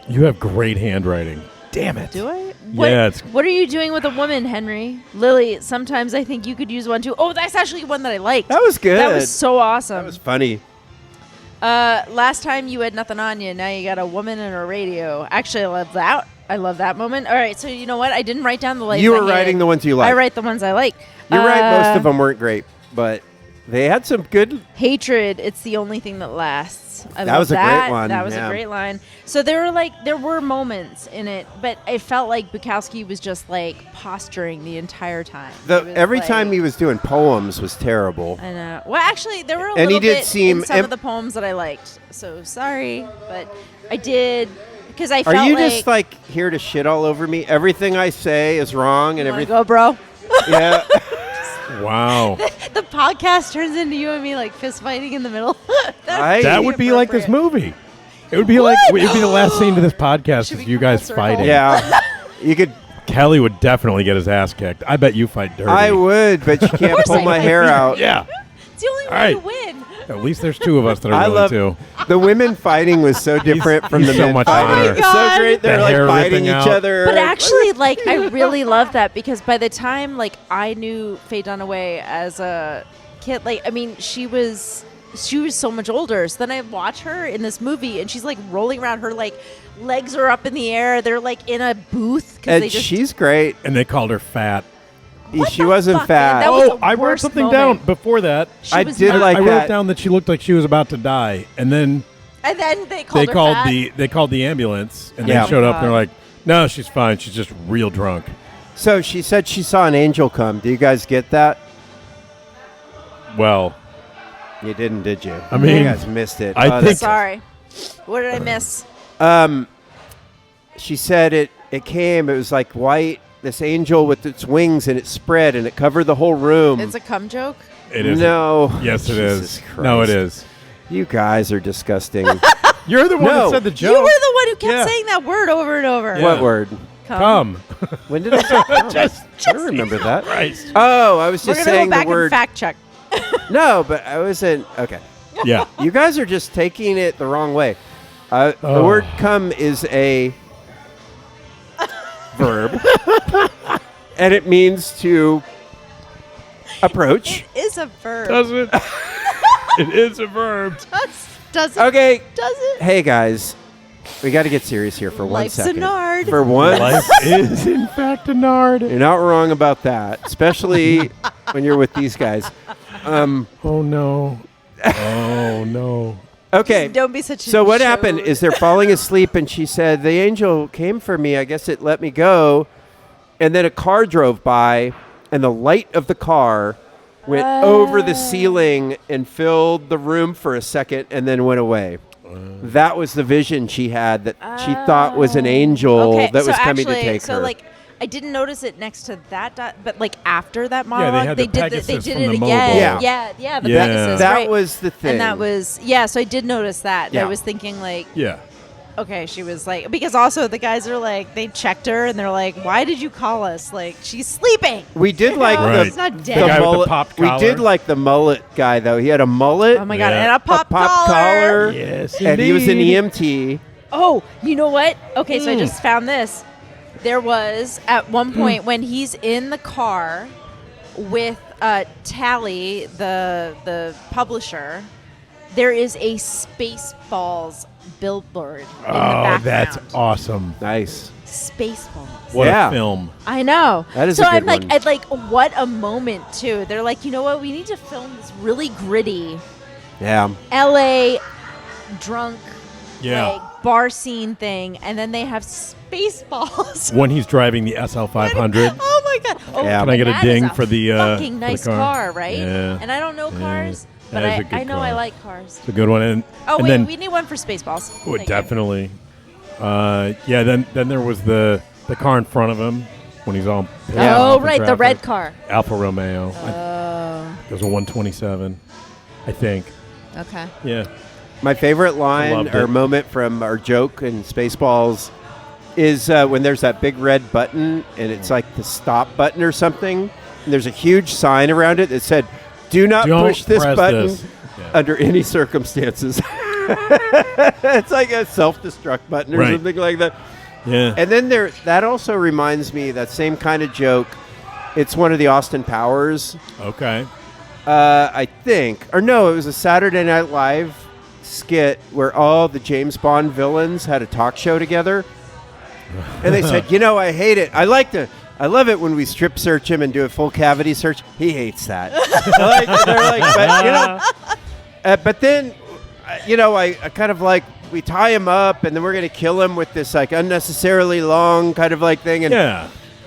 You have great handwriting. Damn it. Do I? What, Yeah, it's- what are you doing with a woman, Henry? Lily, sometimes I think you could use one too. Oh, that's actually one that I liked. That was good. That was so awesome. That was funny. Last time you had nothing on you. Now you got a woman and a radio. Actually, I love that. I love that moment. All right, so you know what? I didn't write down the lights. You were writing the ones you like. I write the ones I like. You're right. Most of them weren't great, but they had some good. Hatred. It's the only thing that lasts. That was a great one. That was a great line. So there were moments in it, but it felt like Bukowski was just like posturing the entire time. Every time he was doing poems was terrible. I know. Well, actually, there were a and little he did bit seem in some of the poems that I liked. So sorry, but I did because I felt Are you like, just like here to shit all over me? Everything I say is wrong, and everything. Go, bro. Yeah. Wow. The podcast turns into you and me like fist fighting in the middle. That would be like this movie. It would be like it would be the last scene to this podcast is you guys fighting. Yeah. You could. Kelly would definitely get his ass kicked. I bet you fight dirty. I would, but you can't pull my hair out. Yeah. It's the only way Right. to win. At least there's two of us that are I willing love to. the women fighting was so different from he's the so men much fighting. funnier. Oh my God. So great. They're The like hair fighting ripping each out. other. But actually, like, I really love that because by the time, like, I knew Faye Dunaway as a kid, like, I mean, she was so much older. So then I watch her in this movie, and she's like rolling around. Her like legs are up in the air. They're like in a booth. And she's great. And they called her fat. She wasn't fuck, fat. man? That was Oh, the I wrote worst something moment. down before that. She I was did not- like I that. wrote down that she looked like she was about to die, and then And then they they called her fat. they called the ambulance, and Yeah. they showed up. God. and They're like, "No, she's fine. She's just real drunk." So she said she saw an angel come. Do you guys get that? Well, You didn't, did you? I mean, you guys missed it. I think- Sorry. What did I miss? She said it came. It was like white. This angel with its wings, and it spread, and it covered the whole room. It's a cum joke. it is. No. Yes, it Jesus is. Christ. No, it is. You guys are disgusting. You're the one No. that said the joke. You were the one who kept Yeah. saying that word over and over. Yeah. What word? Come. When did I say come? Just I don't remember that. Christ. Oh, I was We're just gonna saying go back the word. and fact check. No, but I wasn't. Okay. Yeah. You guys are just taking it the wrong way. The Oh. word come is a verb, and it means to approach. It is a verb. Doesn't. It is a verb. Does it? Okay. Does it? Hey, guys. We got to get serious here for Life's a 1 second. nard. For once. Life is, in fact, a nard. You're not wrong about that, especially when you're with these guys. Oh, no. Oh, no. Okay. Don't be such a So what chode. happened is they're falling asleep, and she said, the angel came for me. I guess it let me go. And then a car drove by, and the light of the car went over the ceiling and filled the room for a second and then went away. That was the vision she had that she thought was an angel Okay, that so was coming actually, to take so her. like I didn't notice it next to that, but like after that they monologue, had they the did Pegasus they did from it the again. mobile. Yeah, the Yeah. Pegasus. that right. was the thing. And that was so I did notice that. Yeah. I was thinking like, Yeah. okay, she was like, because also the guys are like, they checked her and they're like, why did you call us? Like, she's sleeping. We did like No, Right. she's not The dead. guy with the mullet. popped We collar. did like the mullet guy though. He had a mullet, Oh my god, Yeah. and a pop, collar, Yes, and he was an indeed. EMT. Oh, you know what? Okay, so I just found this. There was at one point when he's in the car with Tally, the publisher. There is a Spaceballs billboard in the Oh, background. that's awesome. Nice. Spaceballs. What Yeah. a film. I know. That is so a good I'm like, one. I'd like, what a moment too. They're like, you know what? We need to film this really gritty Yeah. LA drunk Yeah. like bar scene thing, and then they have Spaceballs. When he's driving the SL500. Oh my god! Oh, Yeah. Can I get a that is ding for the fucking for the nice car? car, right? Yeah. And I don't know cars, but That is a good I know car. I like cars. It's a good one. And, Oh and wait, then, we need one for Spaceballs. oh, Thank you. definitely. Yeah, then there was the car in front of him when he's all pissed Yeah. Oh off in right, the traffic. red car. Alfa Romeo. Oh, It was a 127, I think. okay. Yeah. My favorite line Loved or it. moment from our joke in Spaceballs is when there's that big red button and it's like the stop button or something. And there's a huge sign around it that said, "Do not Don't push this press button this." Yeah. under any circumstances." It's like a self-destruct button or Right. something like that. Yeah. And then that also reminds me, that same kind of joke. It's one of the Austin Powers. Okay. I think, or no, it was a Saturday Night Live skit where all the James Bond villains had a talk show together, and they said, I hate it. I love it when we strip search him and do a full cavity search. He hates that. But then, I kind of like, we tie him up and then we're going to kill him with this like unnecessarily long kind of like thing. And,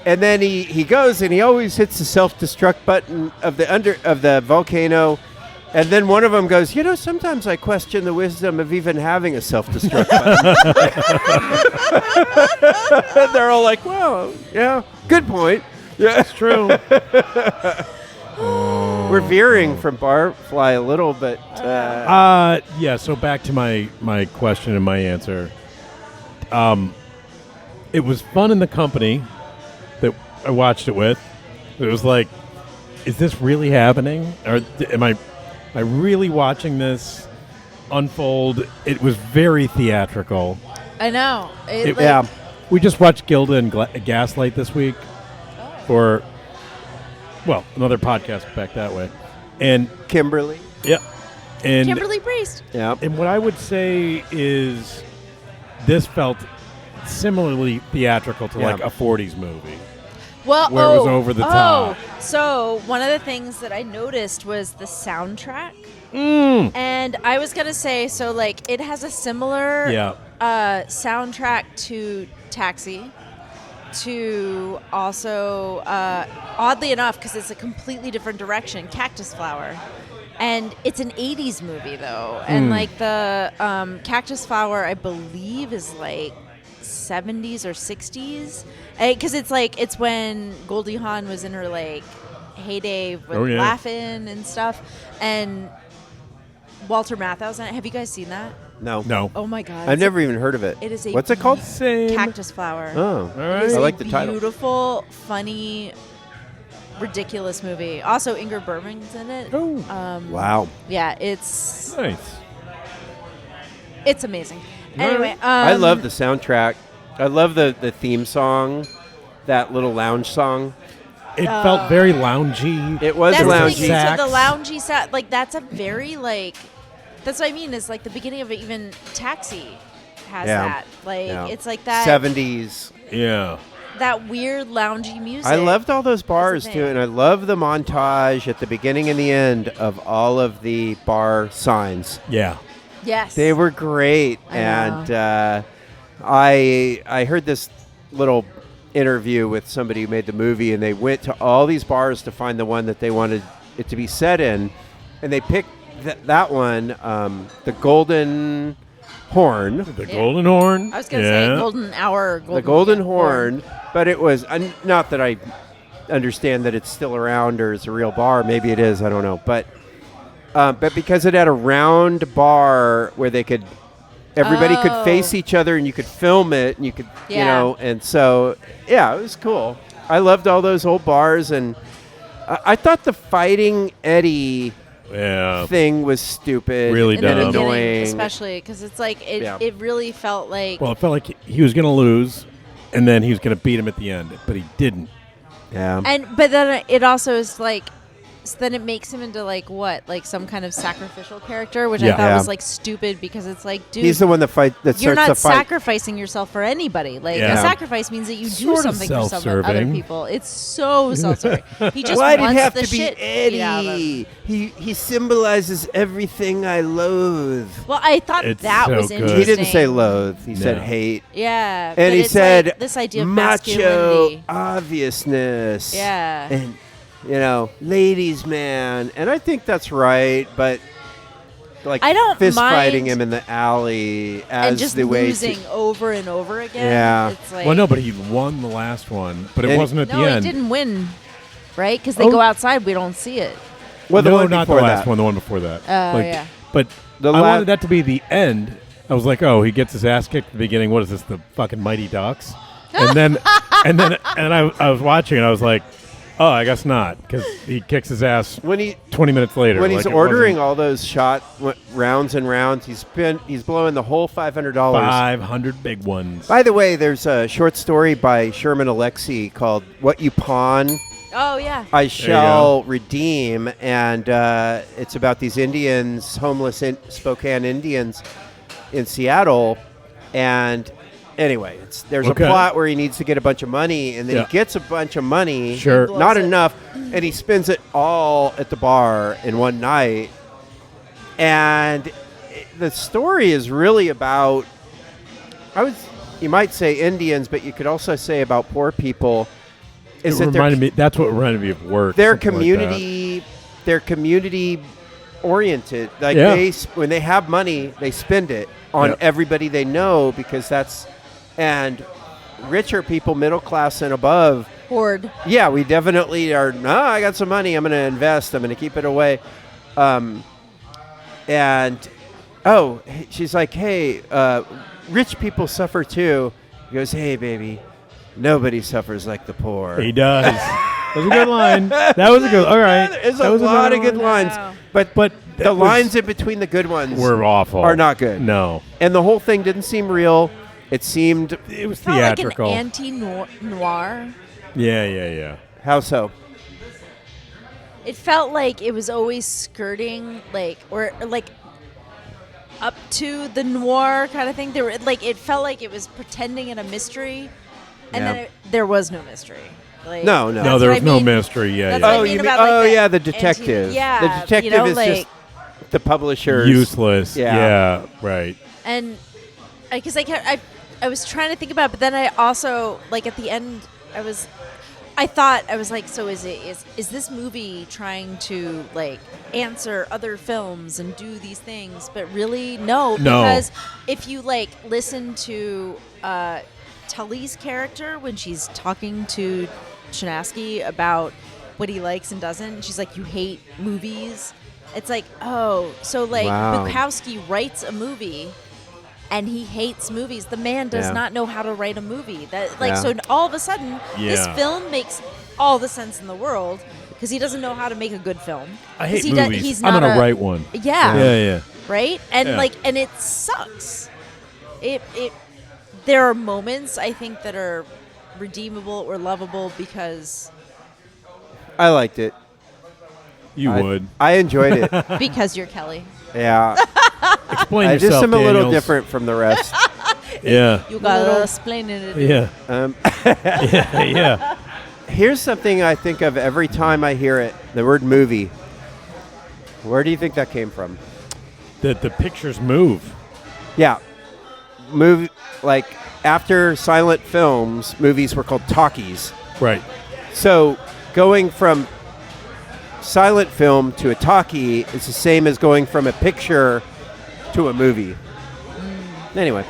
and then he goes and he always hits the self-destruct button of the volcano. And then one of them goes, sometimes I question the wisdom of even having a self-destruct button. They're all like, well, yeah, good point. Yeah, it's true. We're veering from Barfly a little, but... so back to my question and my answer. It was fun in the company that I watched it with. It was like, is this really happening? Or am I really watching this unfold? It was very theatrical. I know. We just watched Gilda and Gaslight this week for, another podcast back that way. And Kimberly. Yeah. And Kimberly Priest. Yeah. And what I would say is this felt similarly theatrical to like a 40s movie. Well, where it was over the top. So one of the things that I noticed was the soundtrack. And I was going to say, it has a similar soundtrack to Taxi, to also, oddly enough, because it's a completely different direction, Cactus Flower. And it's an 80s movie, though. And, the Cactus Flower, I believe, is, 70s or 60s. Because it's when Goldie Hawn was in her, heyday with Laughing and stuff. And Walter Matthau's in it. Have you guys seen that? No. Oh, my God. I've never even heard of it. It is What's it called? Cactus Flower. Oh, all right. It is I like the title. Beautiful, funny, ridiculous movie. Also, Ingrid Bergman's in it. Oh, wow. Yeah, it's nice. It's amazing. Anyway, I love the soundtrack. I love the theme song, that little lounge song. It felt very loungy. It was that's loungy. So the loungy sound, that's a very that's what I mean. Is the beginning of it. Even Taxi has that. It's like that 70s. Yeah. That weird loungy music. I loved all those bars too, and I love the montage at the beginning and the end of all of the bar signs. Yeah. Yes. They were great, and I heard this little interview with somebody who made the movie, and they went to all these bars to find the one that they wanted it to be set in, and they picked that one, the Golden Horn. The Golden Horn. I was going to say Golden Hour. The Golden Horn, but it was not that I understand that it's still around or it's a real bar. Maybe it is. I don't know, but because it had a round bar where everybody could face each other and you could film it and you could, and so, it was cool. I loved all those old bars, and I thought the Fighting Eddie thing was stupid. Really dumb. And annoying. Especially because it's it really felt like... Well, it felt like he was going to lose, and then he was going to beat him at the end, but he didn't. Yeah. But then it also is so then it makes him into some kind of sacrificial character, which I thought was stupid, because it's dude, he's the one that you're starts not the fight. sacrificing yourself for anybody. A sacrifice means that you do something for some other people. It's so self-serving. He just Why did wants it have the to be shit beat out of him. Eddie? He symbolizes everything I loathe. Well, I thought that was good. interesting. He didn't say loathe. He said hate. Yeah. And he said this idea of macho masculinity. obviousness. Yeah. And ladies man, and I think that's right, but I don't fist mind fighting him in the alley as and just the way losing over and over again. Yeah. It's well, no, but he won the last one, but it wasn't at the end. No, he didn't win, right? Because they go outside, we don't see it. Well, the one not the before last that. one, the one before that. Yeah. But I wanted that to be the end. I was like, oh, he gets his ass kicked at the beginning. What is this, the fucking Mighty Ducks? And then I was watching, and I was like, oh, I guess not, because he kicks his ass 20 minutes later. When he's ordering all those rounds and rounds, he's blowing the whole $500. 500 big ones. By the way, there's a short story by Sherman Alexie called "What You Pawn Oh, yeah. I Shall Redeem, and it's about these Indians, homeless Spokane Indians in Seattle, and anyway, there's a plot where he needs to get a bunch of money, and then he gets a bunch of money, not enough, and he spends it all at the bar in one night, and the story is really about, you might say Indians, but you could also say about poor people. That's what reminded me of Work. They're community oriented. Like when they have money, they spend it on everybody they know because and richer people, middle class and above. Hoard. Yeah, we definitely are. No, I got some money. I'm going to invest. I'm going to keep it away. She's like, hey, rich people suffer too. He goes, hey, baby. Nobody suffers like the poor. He does. That was a good line. That was a good. All right. There's a lot of good lines, but the lines in between the good ones were awful. Are not good. No. And the whole thing didn't seem real. It was theatrical. Like an anti-noir. Yeah. How so? It felt like it was always skirting, up to the noir kind of thing. It felt like it was pretending in a mystery. And then there was no mystery. No, there was no mystery. Yeah. The detective. The detective is just the publisher's useless. Yeah, right. And because I was trying to think about it, but then I also at the end I was like, so is this movie trying to answer other films and do these things? But really, no. Because if you listen to Tully's character when she's talking to Chinaski about what he likes and doesn't, she's like, you hate movies. It's like, oh, so Bukowski writes a movie and he hates movies. The man does not know how to write a movie. So all of a sudden this film makes all the sense in the world because he doesn't know how to make a good film. I hate movies. I'm gonna write one. Yeah. Right? And and it sucks. There are moments, I think, that are redeemable or lovable because... I liked it. You would. I enjoyed it. Because you're Kelly. Yeah. Explain yourself, I just am a little Daniels. different from the rest. You gotta explain it. Yeah. Yeah. Here's something I think of every time I hear it, the word movie. Where do you think that came from? That the pictures move. Yeah. Movie, after silent films, movies were called talkies. Right. So going from silent film to a talkie is the same as going from a picture to a movie. Anyway.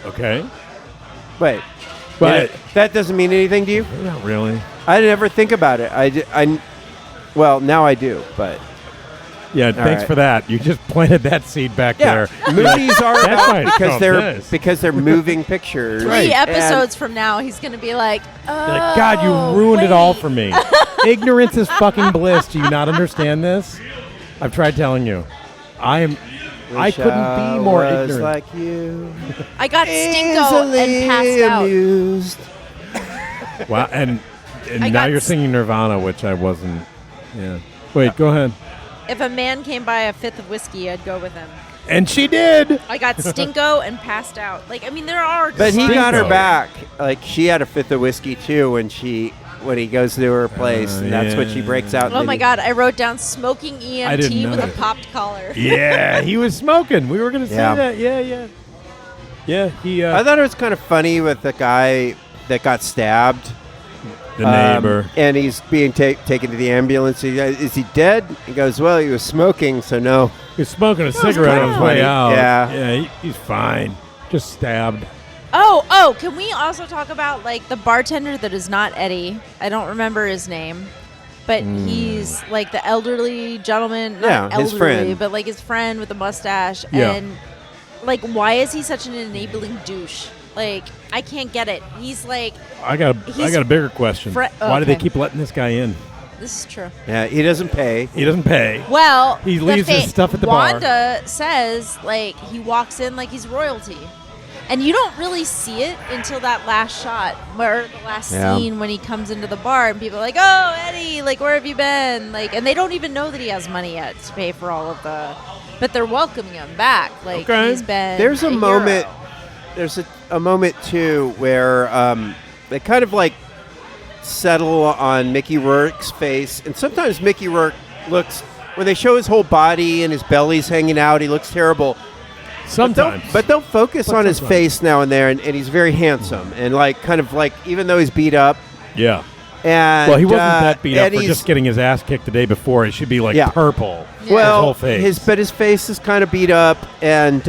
Okay. Wait. But that doesn't mean anything to you? Not really. I never think about it. Well, now I do, but... Yeah, thanks for that. You just planted that seed back there. Movies are about because they're moving pictures. 3 episodes from now, he's going to be like, oh, you're like, God, you ruined it all for me. Ignorance is fucking bliss. Do you not understand this? I've tried telling you. I couldn't be more ignorant. Like you. I got stinko and passed amused. Out. Wow, and now you're singing Nirvana, which I wasn't. Yeah. Wait, go ahead. If a man came by a fifth of whiskey, I'd go with him. And she did. I got stinko and passed out. There are. But he got her back. She had a fifth of whiskey too when he goes to her place, and that's what she breaks out. Oh my God! I wrote down smoking EMT with a popped collar. Yeah, he was smoking. We were gonna say that. Yeah. He. I thought it was kind of funny with the guy that got stabbed. The neighbor. And he's being taken to the ambulance. Is he dead? He goes, well, he was smoking, so no. He was smoking a cigarette on his way out. Yeah. He's fine. Just stabbed. Oh, can we also talk about the bartender that is not Eddie? I don't remember his name. But he's the elderly gentleman. Not elderly, his friend. But his friend with the mustache. Yeah. And why is he such an enabling douche? I can't get it. He's I got a bigger question. Why do they keep letting this guy in? This is true. Yeah, he doesn't pay. Well, he leaves his stuff at the bar. Wanda says he walks in like he's royalty, And you don't really see it until that last shot, or the last scene when he comes into the bar, and people are like, "Oh, Eddie, like, where have you been?" Like, and they don't even know that he has money yet to pay for all of the, but they're welcoming him back. Like, he's been. There's a moment. hero. There's a moment too where they kind of like settle on Mickey Rourke's face, and sometimes Mickey Rourke looks, when they show his whole body and his belly's hanging out, he looks terrible. Sometimes. But don't focus on his face now and there, and he's very handsome. And, like, kind of like, even though he's beat up. Yeah. And, well, he wasn't that beat up for just getting his ass kicked the day before. He should be, like, purple. Yeah. Well, his whole face. But his face is kind of beat up, and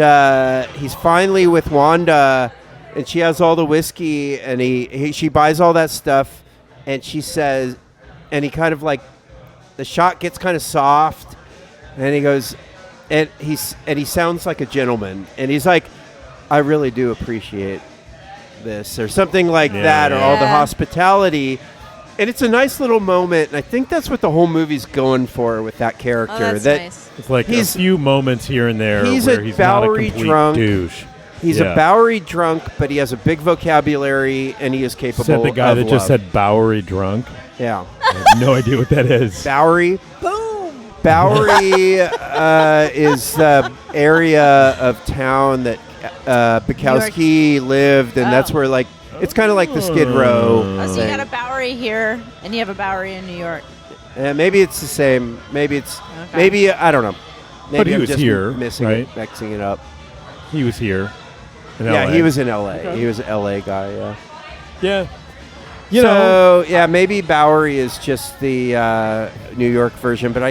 he's finally with Wanda, and she has all the whiskey, and she buys all that stuff, and she says, and he kind of, like, the shot gets kind of soft, and he goes... And he sounds like a gentleman, and he's like, "I really do appreciate this," or something like that, or all the hospitality. And it's a nice little moment, and I think that's what the whole movie's going for with that character. Oh, that's nice. It's like a few moments here and there he's where a he's not a Bowery complete drunk. douche. He's a Bowery drunk, but he has a big vocabulary, and he is capable. Said the guy of that just love. said Bowery drunk. Yeah, I have no idea what that is. Bowery. Boom. Bowery is the area of town that Bukowski lived, and that's where, like, it's kind of like the Skid Row. Oh, so you thing. got a Bowery here, and you have a Bowery in New York. Maybe it's the same. Maybe it's maybe I don't know. Maybe But he I'm was just here, mixing it up. He was here. In Yeah, LA. he was in L.A. Okay. He was an L.A. guy. Yeah. Yeah. You know. Yeah, maybe Bowery is just the New York version, but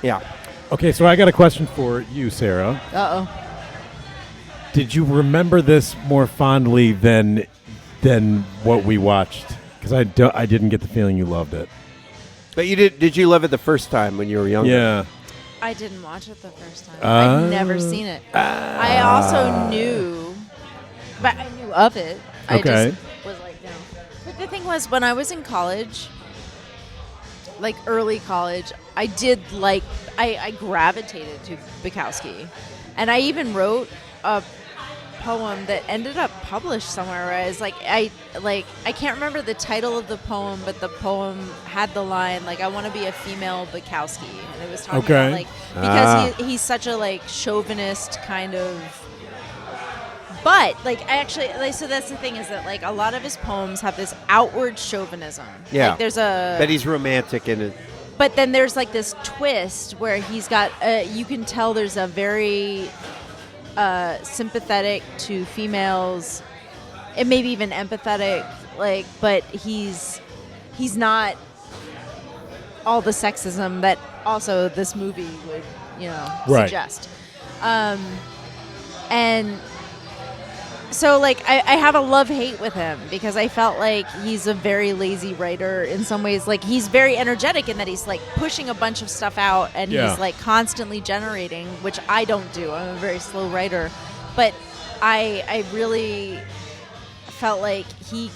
yeah. Okay, so I got a question for you, Sarah. Uh-oh. Did you remember this more fondly than what we watched? Because I didn't get the feeling you loved it. But you did. Did you love it the first time when you were younger? Yeah. I didn't watch it the first time. I'd never seen it. I also knew, but I knew of it. I Okay. just was like, no. But the thing was, when I was in college, like early college, I did like, I gravitated to Bukowski. And I even wrote a poem that ended up published somewhere where I was like, I can't remember the title of the poem, but the poem had the line, like, I want to be a female Bukowski. And it was talking about, like, because he's such a, like, chauvinist kind of... But, like, I actually, like, so that's the thing, is that, like, a lot of his poems have this outward chauvinism. Yeah. Like, there's a... But he's romantic in it. But then there's, like, this twist where he's got, you can tell there's a very sympathetic to females, and maybe even empathetic, like, but he's not all the sexism that also this movie would, suggest. And so, like, I have a love-hate with him because I felt like he's a very lazy writer in some ways. Like, he's very energetic in that he's, like, pushing a bunch of stuff out and he's, like, constantly generating, which I don't do. I'm a very slow writer. But I really felt like he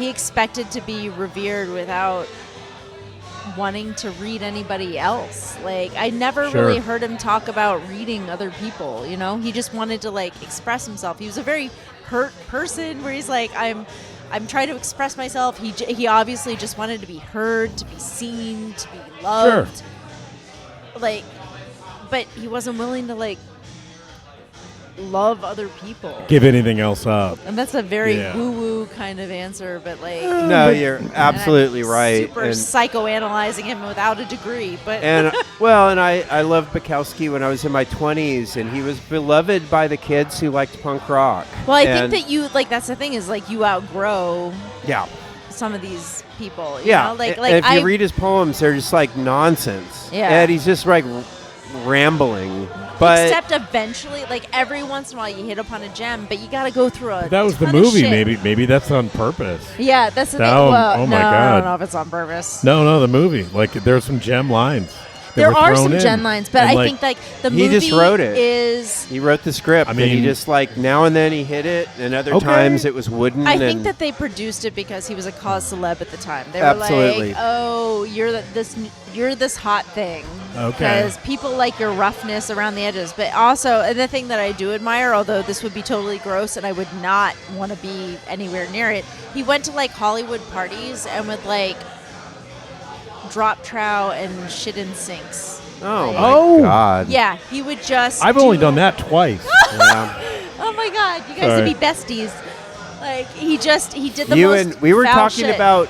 expected to be revered without wanting to read anybody else. Like, I never really heard him talk about reading other people, he just wanted to, like, express himself. He was a very hurt person where he's like, I'm trying to express myself. He obviously just wanted to be heard, to be seen, to be loved. Like, but he wasn't willing to, like, love other people. Give anything else up. And that's a very woo-woo kind of answer, but, like... No, you're absolutely right. Super psychoanalyzing him without a degree, but... And, well, and I loved Bukowski when I was in my 20s, and he was beloved by the kids who liked punk rock. Well, I think that you, like, that's the thing, is, like, you outgrow some of these people, you know? Like, and if you read his poems, they're just, like, nonsense. Yeah. And he's just, like, rambling. But except eventually, like, every once in a while you hit upon a gem, but you got to go through a That was the ton of movie. shit. Maybe that's on purpose. Yeah, that's the thing. Oh, Well, oh my no, God. I don't know if it's on purpose. No, the movie. Like, there's some gem lines. There were are thrown some in. gen lines, but And, I like, think like the He movie just wrote it. is. He wrote the script. I and he mean- just like now and then he hit it, and other Okay. times it was wooden. I think and that they produced it because he was a cause celeb at the time. They Absolutely. were like, "Oh, you're this hot thing." Okay. Because people like your roughness around the edges, but also and the thing that I do admire, although this would be totally gross and I would not want to be anywhere near it. He went to like Hollywood parties and would like drop trow and shit in sinks. Oh Like- my Oh. God. Yeah, he would just. I've only done that twice. Yeah. Oh my God, you guys Sorry. would be besties. Like he did the You most. and we were foul talking shit. about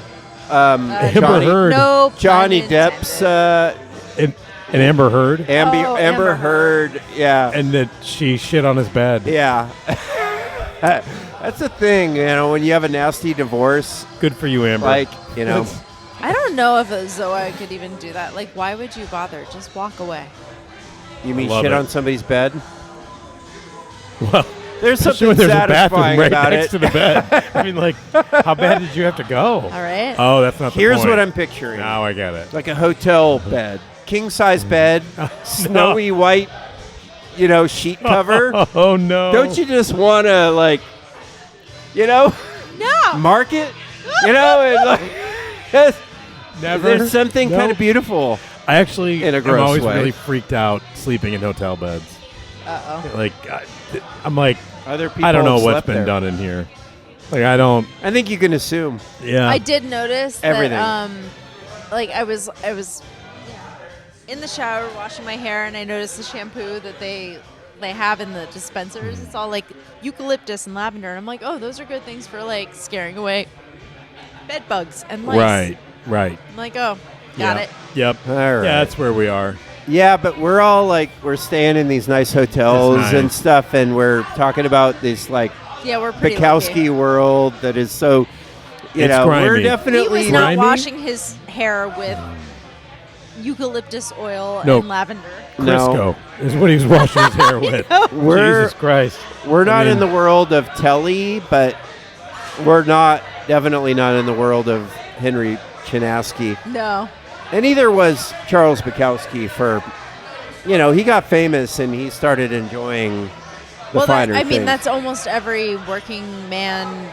Amber Johnny, Heard. No Johnny pun Depp's And Amber Heard. Amber Amber Heard. Yeah. And that she shit on his bed. Yeah. That's the thing, when you have a nasty divorce, Good for you, Amber. like, That's- I don't know if Zoa could even do that. Like, why would you bother? Just walk away. you mean love shit it. on somebody's bed? Well, There's especially something when there's a bathroom satisfying right about next it. to the bed. I mean, like, how bad did you have to go? All right. Oh, that's not the Here's point. what I'm picturing. Now I get it. Like a hotel bed. King-size bed, snowy white, sheet cover. Oh, no. Don't you just want to, like, No. mark it? And like, Never? there's something kind Nope. of beautiful. I actually In a am gross always way. really freaked out sleeping in hotel beds. Uh-oh. Like, I'm like, Other people I don't know have what's slept been there. done in here. Like, I don't. I think you can assume. Yeah. I did notice Everything. that, like I was in the shower washing my hair, and I noticed the shampoo that they have in the dispensers. It's all like eucalyptus and lavender, and I'm like, oh, those are good things for like scaring away bed bugs and lice. Right. I'm like, oh, got Yeah. it. Yep. All right. Yeah, that's where we are. Yeah, but we're all like, we're staying in these nice hotels It's nice. and stuff, and we're talking about this like Yeah, we're pretty Bukowski world that is so, It's we're grimy. He definitely was not Grimy? washing his hair with eucalyptus oil No. and lavender. Crisco is what he was washing his hair with. We're Jesus Christ. we're not I in mean- the world of Telly, but we're definitely not in the world of Henry Chinaski. No. And neither was Charles Bukowski for, he got famous and he started enjoying the finer I mean, things. that's almost every working man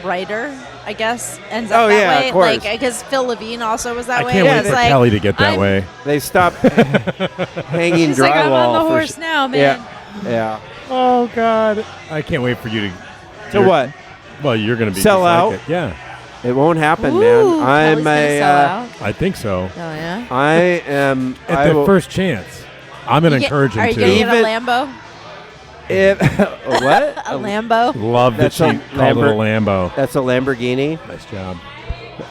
writer, I guess, ends up Oh, that yeah, way. of course. Like, because Phil Levine also was that I way. can't It wait was for like, Kelly to get that I'm- way. They stopped hanging He's drywall. like, I'm on the for horse sh- now, man. Yeah. Oh, God. I can't wait for you to. To you're- what? Well, you're going to be Sell just out? Like it. Yeah, It won't happen, Ooh, man. Kelly's I'm gonna sell out. I think so. Oh, yeah? I am. At I the will- first chance, I'm going to encourage Are him you to. going to get a Even- Lambo? If, what? A Lambo? Love that That's she a called it a Lambo. That's a Lamborghini. Nice job.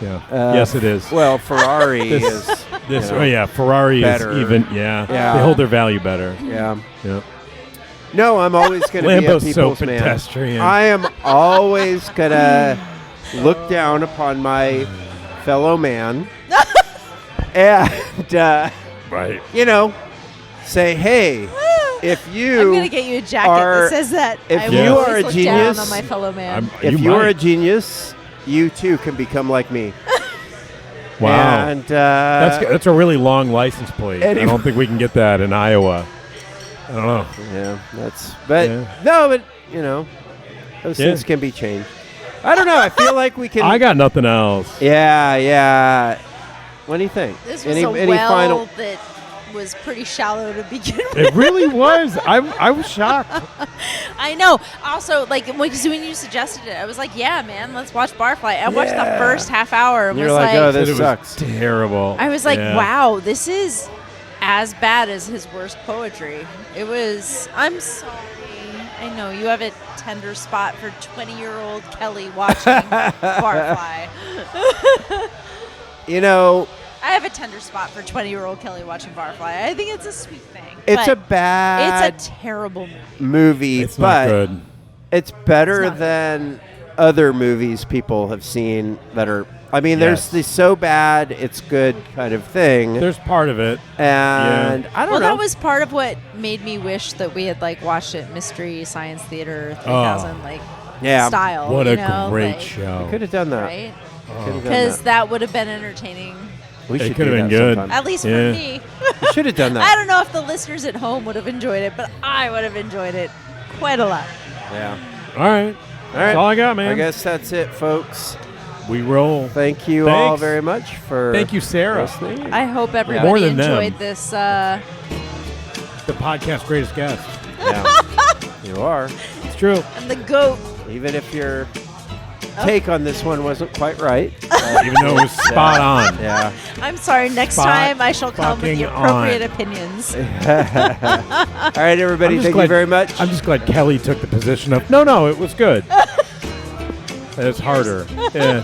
Yeah. Uh, yes, it is. Well, Ferrari This- is. This, you know, oh yeah, Ferrari better. is even. Yeah, Yeah. they hold their value better. Yeah. Yeah. No, I'm always going to be a Lambo's so people's man. pedestrian. I am always going to look down upon my fellow man and, Right. say, hey, if you I'm going to get you a jacket are- that says that. if I you will are always a look genius, down on my fellow man. if you you're a might. genius, you too can become like me. Wow. And That's a really long license plate. Anyway. I don't think we can get that in Iowa. I don't know. yeah, that's. But Yeah. no, but those Yeah. things can be changed. I don't know. I feel like we can. I got nothing else. Yeah. What do you think? This was any a well final? that was pretty shallow to begin with. It really was. I was shocked. I know. Also, like, because when you suggested it, I was like, yeah, man, let's watch Barfly. I watched the Yeah. first half hour and You're was like, like, oh, this It was sucks. terrible. I was like, Yeah. wow, this is as bad as his worst poetry. It was, I'm sorry. I know you have a tender spot for 20-year-old Kelly watching Barfly. I have a tender spot for 20-year-old Kelly watching Barfly. I think it's a sweet thing. It's but a bad It's a terrible movie. movie, It's but not good. it's better It's not. than other movies people have seen that are. I mean, Yes. there's the so bad it's good kind of thing, There's part of it. and I don't Well, know. that was part of what made me wish that we had watched it Mystery Science Theater 3000 Yeah. style. What you a know, great like, show. Could have done that. right? Could've done Because that. that would have been entertaining We It should could do have been that good. sometime. At least Yeah. for me. We should have done I that. don't know if the listeners at home would have enjoyed it, but I would have enjoyed it quite a lot. Yeah. All right. That's all I got, man. I guess that's it, folks. We roll. Thank you all Thanks. very much for Thank you, Sarah. listening. I hope More everybody than them. enjoyed this. The podcast greatest guest. Yeah. You are. It's true. And the goat. Even if your take on this one wasn't quite right. Even though it was spot on. Yeah. I'm sorry. Next Spot time I shall come with the fucking appropriate on. opinions. All right, everybody. I'm just Thank glad- you very much. I'm just glad Kelly took the position of, no, it was good. It's harder. Yeah.